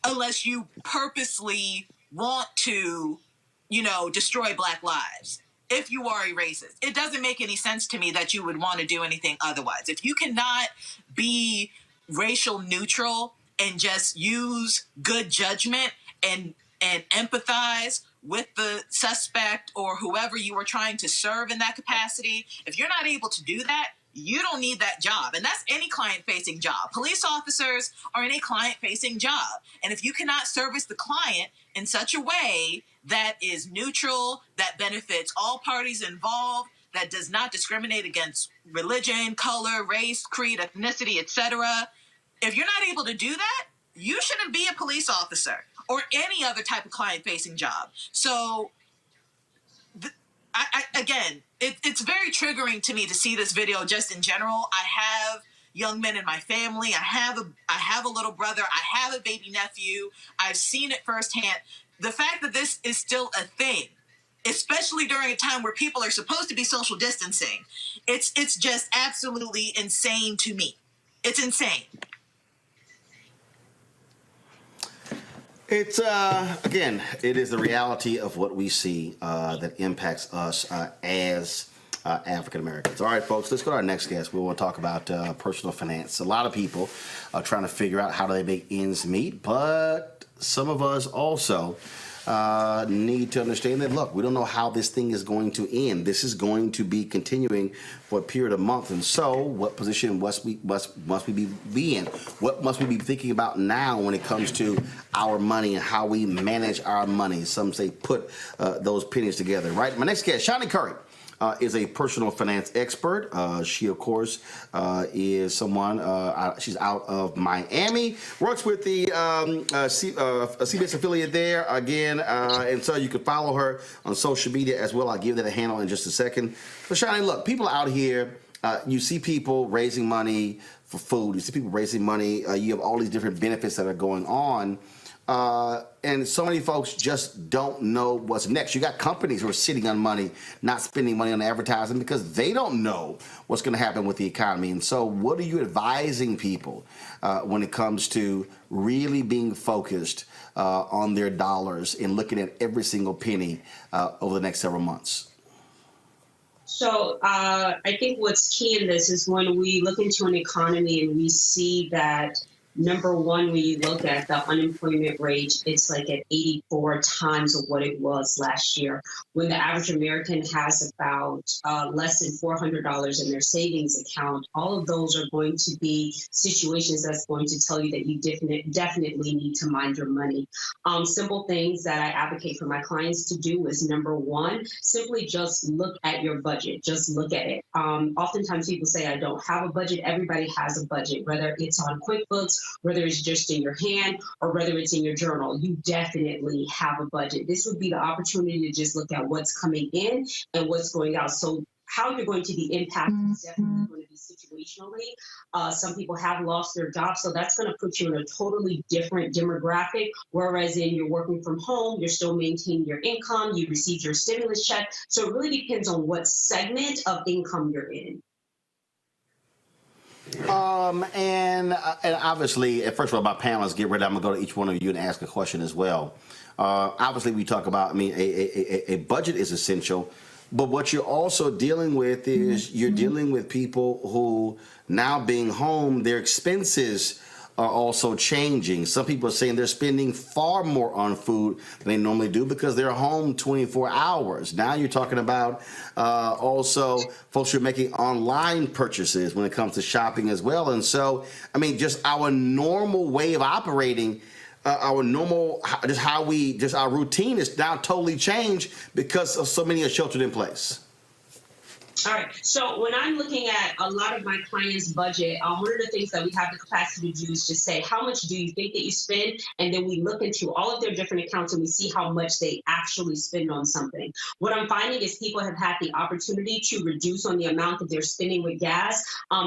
unless you purposely want to, destroy Black lives. If you are a racist, it doesn't make any sense to me that you would want to do anything otherwise. If you cannot be racial neutral and just use good judgment and empathize with the suspect or whoever you are trying to serve in that capacity, if you're not able to do that, you don't need that job. And that's any client-facing job. Police officers are in a client-facing job. And if you cannot service the client in such a way that is neutral, that benefits all parties involved, that does not discriminate against religion, color, race, creed, ethnicity, etc., if you're not able to do that, you shouldn't be a police officer or any other type of client-facing job. So, again, it's very triggering to me to see this video just in general. I have young men in my family. I have a little brother. I have a baby nephew. I've seen it firsthand. The fact that this is still a thing, especially during a time where people are supposed to be social distancing, it's just absolutely insane to me. It's insane.
It's, again, it is the reality of what we see that impacts us as African Americans. All right, folks, let's go to our next guest. We want to talk about personal finance. A lot of people are trying to figure out how do they make ends meet, but some of us also need to understand that, look, we don't know how this thing is going to end. This is going to be continuing for a period of months. And so what position must we be in? What must we be thinking about now when it comes to our money and how we manage our money? Some say put those pennies together, right? My next guest, Shani Couric, is a personal finance expert. She, of course, is someone, she's out of Miami, works with the CBS affiliate there again, and so you can follow her on social media as well. I'll give that a handle in just a second. But Shani, look, people out here you see people raising money for food. You see people raising money. You have all these different benefits that are going on. And so many folks just don't know what's next. You got companies who are sitting on money, not spending money on advertising because they don't know what's going to happen with the economy. And so what are you advising people when it comes to really being focused on their dollars and looking at every single penny over the next several months?
So I think what's key in this is when we look into an economy and we see that, number one, when you look at the unemployment rate, it's like at 84 times of what it was last year. When the average American has about less than $400 in their savings account, all of those are going to be situations that's going to tell you that you definitely need to mind your money. Simple things that I advocate for my clients to do is, number one, simply just look at your budget. Just look at it. Oftentimes people say, I don't have a budget. Everybody has a budget, whether it's on QuickBooks, whether it's just in your hand or whether it's in your journal. You definitely have a budget. This would be the opportunity to just look at what's coming in and what's going out. So how you're going to be impacted is definitely going to be situationally. Some people have lost their jobs, so that's going to put you in a totally different demographic. Whereas in you're working from home, you're still maintaining your income, you received your stimulus check. So it really depends on what segment of income you're in.
And obviously, first of all, my panelists get ready. I'm going to go to each one of you and ask a question as well. Obviously, we talk about, a budget is essential, but what you're also dealing with is you're dealing with people who now being home, their expenses are also changing. Some people are saying they're spending far more on food than they normally do because they're home 24 hours. Now you're talking about also folks who are making online purchases when it comes to shopping as well. And so, just our normal way of operating, our routine is now totally changed because of so many are sheltered in place.
All right. So when I'm looking at a lot of my clients' budget, one of the things that we have the capacity to do is just say, how much do you think that you spend? And then we look into all of their different accounts and we see how much they actually spend on something. What I'm finding is people have had the opportunity to reduce on the amount that they're spending with gas.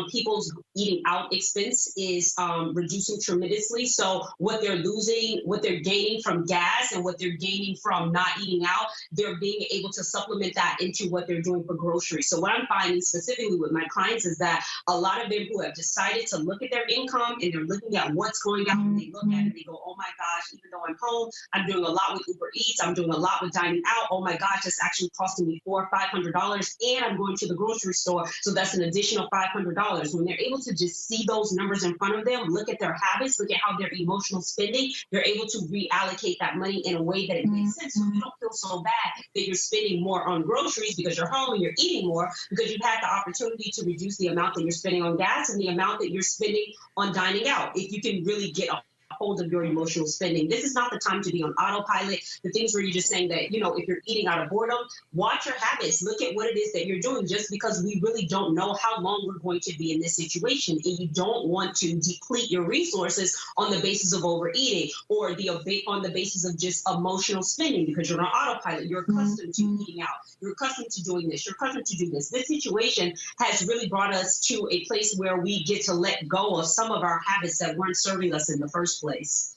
People's eating out expense is reducing tremendously. So what they're losing, what they're gaining from gas and what they're gaining from not eating out, they're being able to supplement that into what they're doing for groceries. So what I'm finding specifically with my clients is that a lot of them who have decided to look at their income and they're looking at what's going out, and they look at it, they go, oh my gosh, even though I'm home, I'm doing a lot with Uber Eats, I'm doing a lot with dining out. Oh my gosh, it's actually costing me $400 or $500, and I'm going to the grocery store, so that's an additional $500. When they're able to just see those numbers in front of them, look at their habits, look at how their emotional spending, they're able to reallocate that money in a way that it makes sense. So you don't feel so bad that you're spending more on groceries because you're home and you're eating more, because you've had the opportunity to reduce the amount that you're spending on gas and the amount that you're spending on dining out. If you can really get a hold of your emotional spending. This is not the time to be on autopilot. The things where you're just saying that, if you're eating out of boredom, watch your habits. Look at what it is that you're doing, just because we really don't know how long we're going to be in this situation. And you don't want to deplete your resources on the basis of overeating or on the basis of just emotional spending, because you're on autopilot. You're accustomed to eating out. You're accustomed to doing this. You're accustomed to do this. This situation has really brought us to a place where we get to let go of some of our habits that weren't serving us in the first place.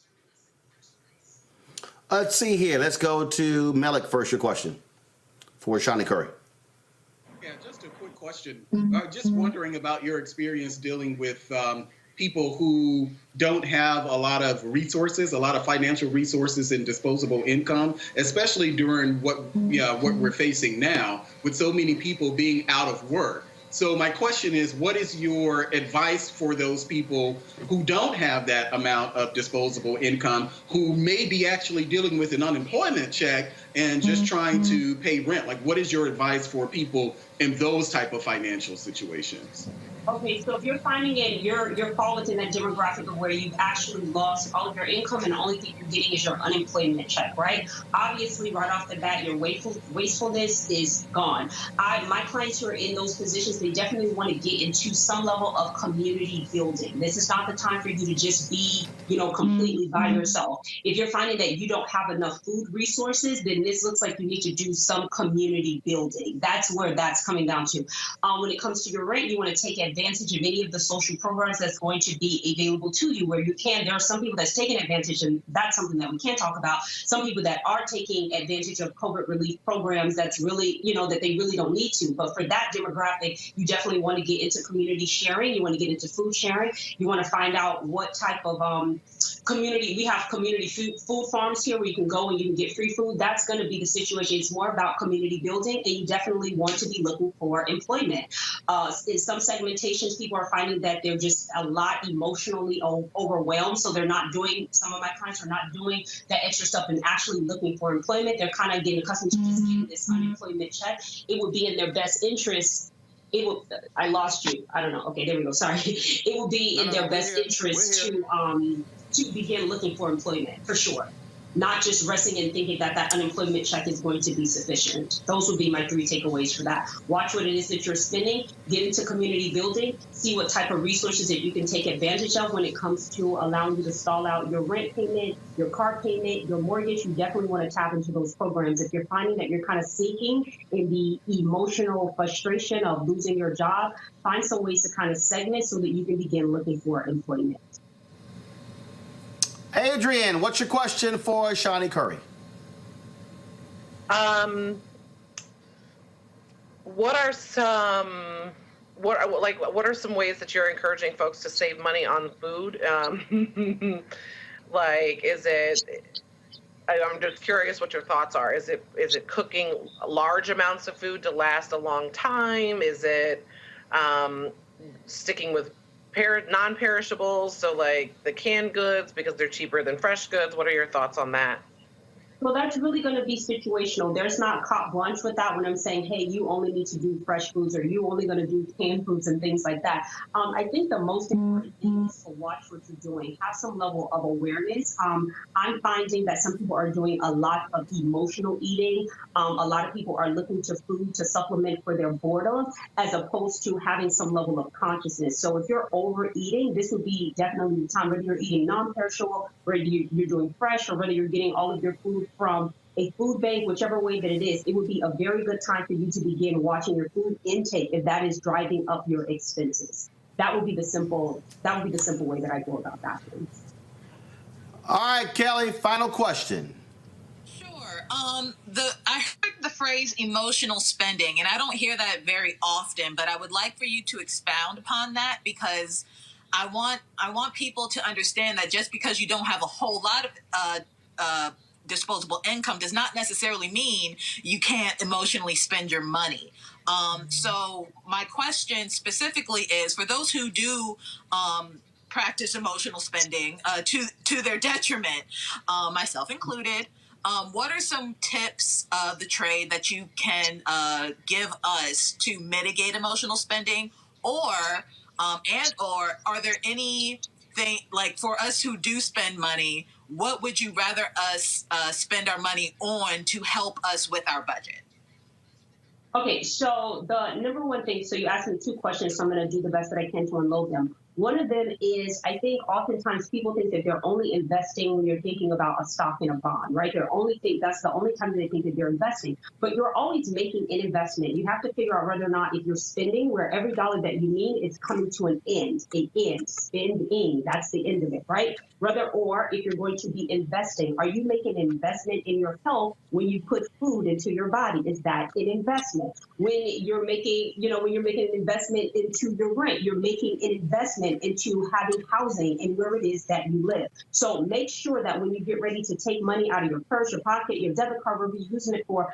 Let's see here. Let's go to Melik first. Your question for Shani Curry.
Yeah, just a quick question. Just wondering about your experience dealing with people who don't have a lot of resources, a lot of financial resources and disposable income, especially during what we're facing now with so many people being out of work. So my question is, what is your advice for those people who don't have that amount of disposable income, who may be actually dealing with an unemployment check and just trying to pay rent? Like, what is your advice for people in those type of financial situations?
Okay, so if you're finding it, you're fall within that demographic of where you've actually lost all of your income and the only thing you're getting is your unemployment check, right? Obviously, right off the bat, your wastefulness is gone. My clients who are in those positions, they definitely want to get into some level of community building. This is not the time for you to just be, completely by yourself. If you're finding that you don't have enough food resources, then this looks like you need to do some community building. That's where that's coming down to. When it comes to your rent, you want to take advantage of any of the social programs that's going to be available to you where you can. There are some people that's taking advantage, and that's something that we can't talk about. Some people that are taking advantage of COVID relief programs that's really, that they really don't need to. But for that demographic, you definitely want to get into community sharing. You want to get into food sharing. You want to find out what type of community. We have community food farms here where you can go and you can get free food. That's going to be the situation. It's more about community building, and you definitely want to be looking for employment. In some segmentations, people are finding that they're just a lot emotionally overwhelmed, so they're not doing, some of my clients are not doing that extra stuff and actually looking for employment. They're kind of getting accustomed to just getting this unemployment check. It would be in their best interest. I lost you. I don't know. Okay, there we go. Sorry. It will be in their best interest to begin looking for employment, for sure. Not just resting and thinking that that unemployment check is going to be sufficient. Those would be my 3 takeaways for that. Watch what it is that you're spending, get into community building, see what type of resources that you can take advantage of when it comes to allowing you to stall out your rent payment, your car payment, your mortgage. You definitely want to tap into those programs. If you're finding that you're kind of sinking in the emotional frustration of losing your job, find some ways to kind of segment so that you can begin looking for employment.
Adrian, what's your question for Shani Curry?
What are some ways that you're encouraging folks to save money on food? I'm just curious what your thoughts are. Is it cooking large amounts of food to last a long time? Is it sticking with non-perishables, so like the canned goods because they're cheaper than fresh goods? What are your thoughts on that?
Well, that's really going to be situational. There's not carte blanche with that when I'm saying, hey, you only need to do fresh foods or you only going to do canned foods and things like that. I think the most important thing is to watch what you're doing, have some level of awareness. I'm finding that some people are doing a lot of emotional eating. A lot of people are looking to food to supplement for their boredom as opposed to having some level of consciousness. So if you're overeating, this would be definitely the time, whether you're eating non-perishable, whether you're doing fresh, or whether you're getting all of your food from a food bank, whichever way that it is, it would be a very good time for you to begin watching your food intake if that is driving up your expenses. That would be the simple way that I go about that.
All right, Kelly, final question.
Sure. I heard the phrase emotional spending, and I don't hear that very often, but I would like for you to expound upon that, because I want people to understand that just because you don't have a whole lot of disposable income does not necessarily mean you can't emotionally spend your money. So my question specifically is for those who do practice emotional spending to their detriment, myself included. What are some tips of the trade that you can give us to mitigate emotional spending, or are there anything, like for us who do spend money, what would you rather us spend our money on to help us with our budget?
Okay, so the number one thing, so you asked me 2 questions, so I'm going to do the best that I can to unload them. One of them is, I think oftentimes people think that they're only investing when you're thinking about a stock and a bond, right? That's the only time that they think that they're investing. But you're always making an investment. You have to figure out whether or not if you're spending, where every dollar that you need is coming to an end, spending, that's the end of it, right? Or if you're going to be investing, are you making an investment in your health when you put food into your body? Is that an investment? When you're making an investment into your rent, you're making an investment into having housing and where it is that you live. So make sure that when you get ready to take money out of your purse, your pocket, your debit card, whatever you're using it for,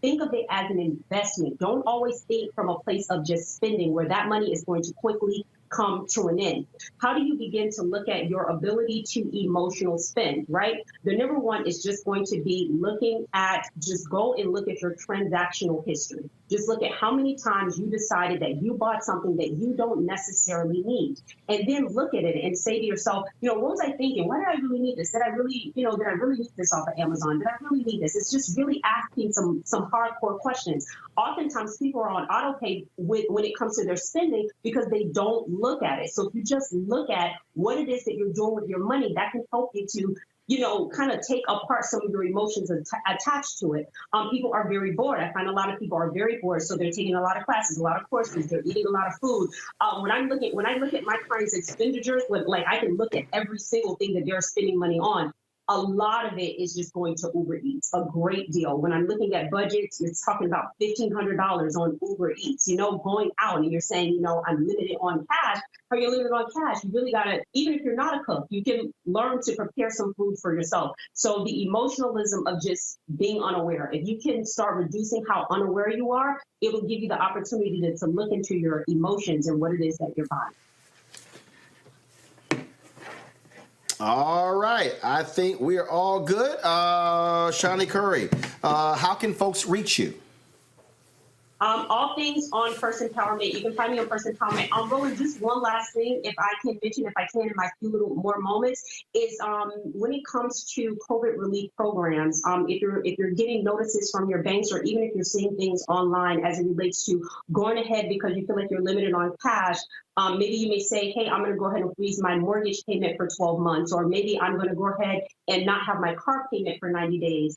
think of it as an investment. Don't always think from a place of just spending where that money is going to quickly come to an end? How do you begin to look at your ability to emotional spend, right? The number one is just going to be looking at, just go and look at your transactional history. Just look at how many times you decided that you bought something that you don't necessarily need. And then look at it and say to yourself, what was I thinking? Why did I really need this? Did I really need this off of Amazon? Did I really need this? It's just really asking some hardcore questions. Oftentimes people are on auto pay when it comes to their spending because they don't look at it. So if you just look at what it is that you're doing with your money, that can help you to kind of take apart some of your emotions attached to it. People are very bored. I find a lot of people are very bored, so they're taking a lot of classes, a lot of courses, they're eating a lot of food. When I look at my clients' expenditures, I can look at every single thing that they're spending money on. A lot of it is just going to Uber Eats, a great deal. When I'm looking at budgets, you're talking about $1,500 on Uber Eats, going out and you're saying, I'm limited on cash. How you're limited on cash? You really got to, even if you're not a cook, you can learn to prepare some food for yourself. So the emotionalism of just being unaware, if you can start reducing how unaware you are, it will give you the opportunity to look into your emotions and what it is that you're buying.
All right. I think we're all good. Shani Couric, how can folks reach you?
All things on Person Empowerment. You can find me on Person Empowerment. Roland, just one last thing, if I can in my few little more moments, is when it comes to COVID relief programs, if you're getting notices from your banks, or even if you're seeing things online as it relates to going ahead because you feel like you're limited on cash, maybe you may say, hey, I'm going to go ahead and freeze my mortgage payment for 12 months, or maybe I'm going to go ahead and not have my car payment for 90 days.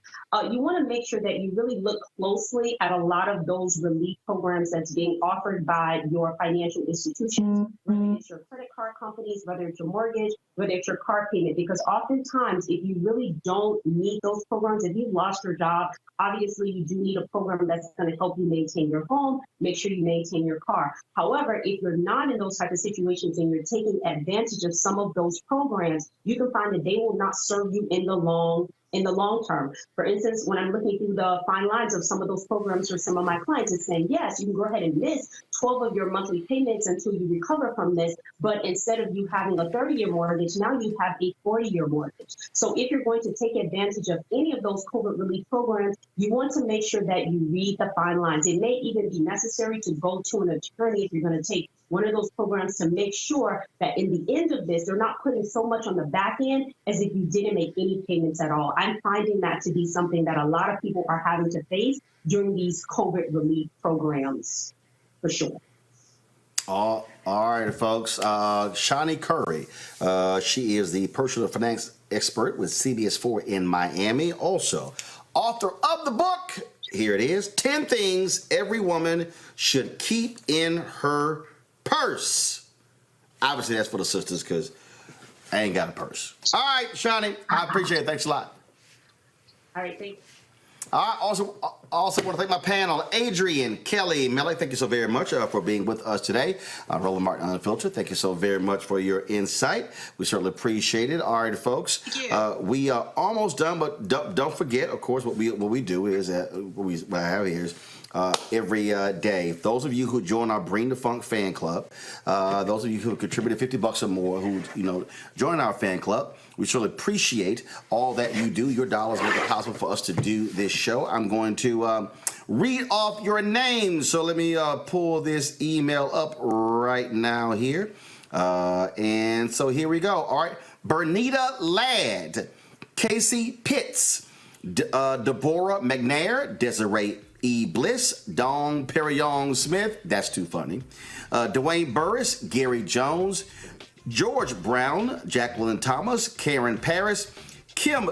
You want to make sure that you really look closely at a lot of those relief programs that's being offered by your financial institutions, whether it's your credit card companies, whether it's your mortgage, whether it's your car payment, because oftentimes if you really don't need those programs, if you've lost your job, obviously you do need a program that's going to help you maintain your home, make sure you maintain your car. However, if you're not in those type of situations and you're taking advantage of some of those programs, you can find that they will not serve you in the long term. For instance, when I'm looking through the fine lines of some of those programs for some of my clients, it's saying, yes, you can go ahead and miss 12 of your monthly payments until you recover from this. But instead of you having a 30-year mortgage, now you have a 40-year mortgage. So if you're going to take advantage of any of those COVID relief programs, you want to make sure that you read the fine lines. It may even be necessary to go to an attorney if you're going to take one of those programs to make sure that in the end of this, they're not putting so much on the back end as if you didn't make any payments at all. I'm finding that to be something that a lot of people are having to face during these COVID relief programs, for sure.
All right, folks. Shani Couric, she is the personal finance expert with CBS4 in Miami. Also, author of the book, here it is, 10 Things Every Woman Should Keep in Her Purse. Obviously, that's for the sisters because I ain't got a purse. All right, Shani, I appreciate it. Thanks a lot.
All right, thanks.
All right, also want to thank my panel, Adrian, Kelly, Melly. Thank you so very much for being with us today. Roland Martin Unfiltered, thank you so very much for your insight. We certainly appreciate it. All right, folks, we are almost done, but don't forget, of course, what we do is what I have here is every day. Those of you who join our Bring the Funk fan club, those of you who have contributed $50 or more, who join our fan club, we surely appreciate all that you do. Your dollars make it possible for us to do this show. I'm going to read off your names. So let me pull this email up right now here. And so here we go. All right. Bernita Ladd, Casey Pitts, Deborah McNair, Desiree E. Bliss, Dawn Perrion Smith, that's too funny, Dwayne Burris, Gary Jones, George Brown, Jacqueline Thomas, Karen Paris, Kim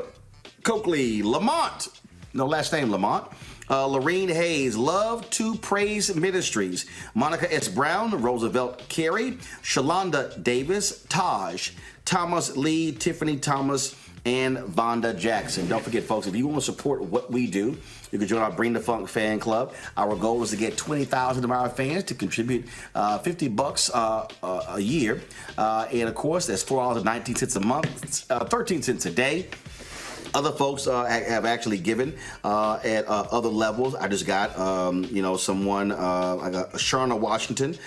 Coakley, Lamont, no last name Lamont, Lorene Hayes, Love to Praise Ministries, Monica S. Brown, Roosevelt Carey, Shalonda Davis, Taj, Thomas Lee, Tiffany Thomas, and Vonda Jackson. Don't forget, folks, if you want to support what we do, you can join our Bring the Funk fan club. Our goal is to get 20,000 of our fans to contribute $50 a year. And, of course, that's $4.19 a month, 13 cents a day. Other folks have actually given at other levels. I just got, someone, I got Sharna Washington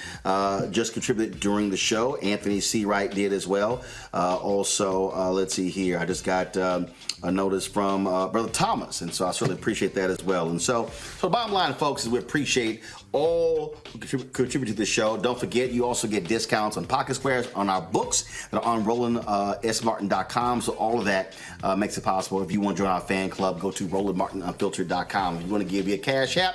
just contributed during the show. Anthony C. Wright did as well. Also, let's see here. I just got a notice from Brother Thomas, and so I certainly appreciate that as well. And so the bottom line, folks, is we appreciate all who contribute to the show. Don't forget, you also get discounts on Pocket Squares on our books that are on RolandSMartin.com. So all of that makes it possible. If you want to join our fan club, go to RolandMartinUnfiltered.com. If you want to give me a cash app,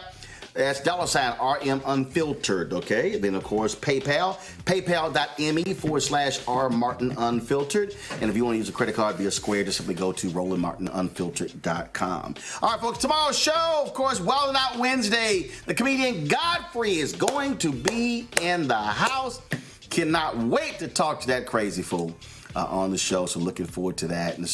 that's $RM Unfiltered, okay? Then, of course, PayPal, paypal.me/RMartinUnfiltered. And if you want to use a credit card via Square, just simply go to RolandMartinUnfiltered.com. All right, folks, tomorrow's show, of course, Wild 'N Out Wednesday. The comedian Godfrey is going to be in the house. Cannot wait to talk to that crazy fool on the show, so looking forward to that. And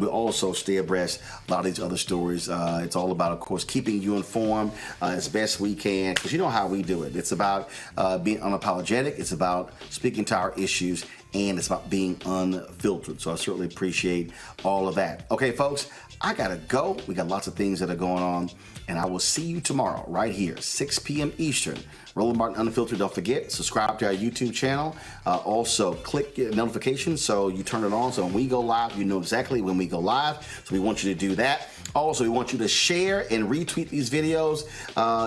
we'll also stay abreast a lot of these other stories. It's all about, of course, keeping you informed as best we can, because you know how we do it. It's about being unapologetic. It's about speaking to our issues, and it's about being unfiltered. So I certainly appreciate all of that. Okay, folks, I gotta go. We got lots of things that are going on, and I will see you tomorrow right here, 6 p.m. Eastern. Roland Martin Unfiltered. Don't forget, subscribe to our YouTube channel. Also, click notifications so you turn it on. So when we go live, you know exactly when we go live. So we want you to do that. Also, we want you to share and retweet these videos.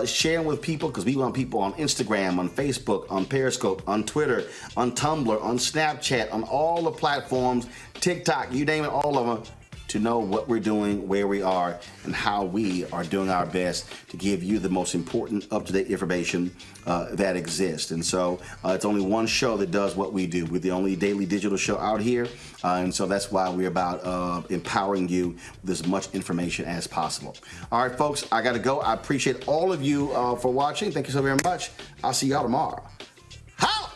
Share them with people, because we want people on Instagram, on Facebook, on Periscope, on Twitter, on Tumblr, on Snapchat, on all the platforms, TikTok, you name it, all of them, to know what we're doing, where we are, and how we are doing our best to give you the most important up-to-date information that exists. And so it's only one show that does what we do. We're the only daily digital show out here, and so that's why we're about empowering you with as much information as possible. All right, folks, I got to go. I appreciate all of you for watching. Thank you so very much. I'll see y'all tomorrow. Holla!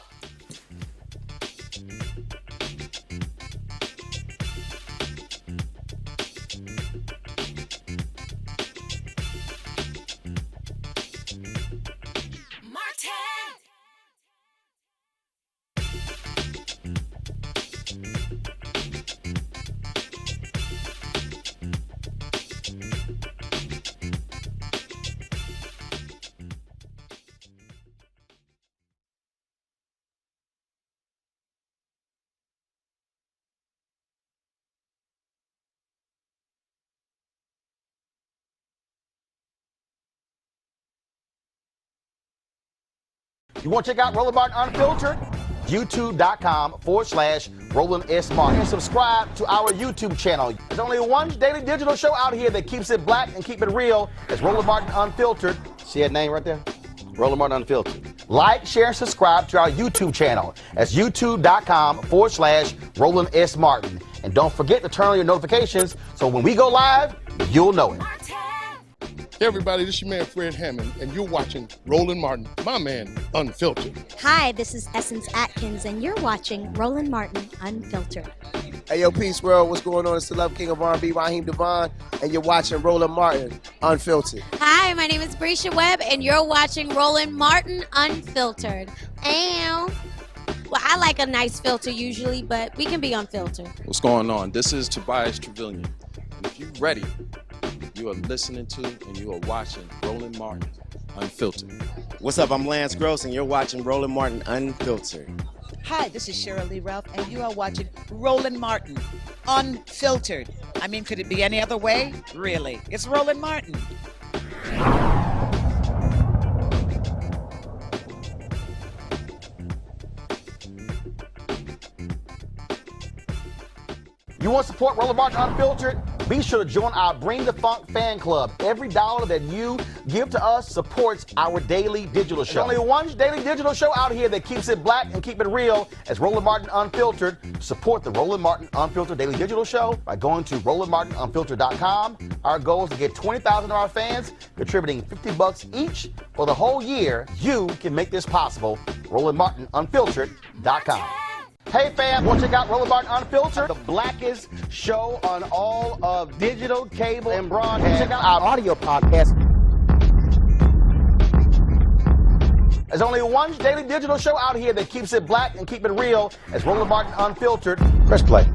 You want to check out Roland Martin Unfiltered? YouTube.com/Roland S. Martin. And subscribe to our YouTube channel. There's only one daily digital show out here that keeps it black and keep it real. It's Roland Martin Unfiltered. See that name right there? Roland Martin Unfiltered. Like, share, and subscribe to our YouTube channel. That's YouTube.com/Roland S. Martin. And don't forget to turn on your notifications so when we go live, you'll know it.
Hey everybody, this is your man Fred Hammond, and you're watching Roland Martin, my man, Unfiltered.
Hi, this is Essence Atkins, and you're watching Roland Martin Unfiltered.
Hey yo, Peace World, what's going on? It's the Love King of R&B, Raheem Devon, and you're watching Roland Martin Unfiltered.
Hi, my name is Brescia Webb, and you're watching Roland Martin Unfiltered. Ow. Well, I like a nice filter usually, but we can be unfiltered.
What's going on? This is Tobias Trevelyan, and if you're ready, you are listening to and you are watching Roland Martin Unfiltered.
What's up? I'm Lance Gross, and you're watching Roland Martin Unfiltered.
Hi, this is Cheryl Lee Ralph, and you are watching Roland Martin Unfiltered. I mean, could it be any other way? Really? It's Roland Martin.
You want to support Roland Martin Unfiltered? Be sure to join our Bring the Funk fan club. Every dollar that you give to us supports our daily digital show. There's only one daily digital show out here that keeps it black and keep it real. It's Roland Martin Unfiltered. Support the Roland Martin Unfiltered daily digital show by going to RolandMartinUnfiltered.com. Our goal is to get 20,000 of our fans contributing $50 each for the whole year. You can make this possible. RolandMartinUnfiltered.com. Hey fam, want to check out Roland Martin Unfiltered? The blackest show on all of digital, cable, and broadcast. Check out our audio podcast. There's only one daily digital show out here that keeps it black and keep it real. It's Roland Martin Unfiltered. Press play.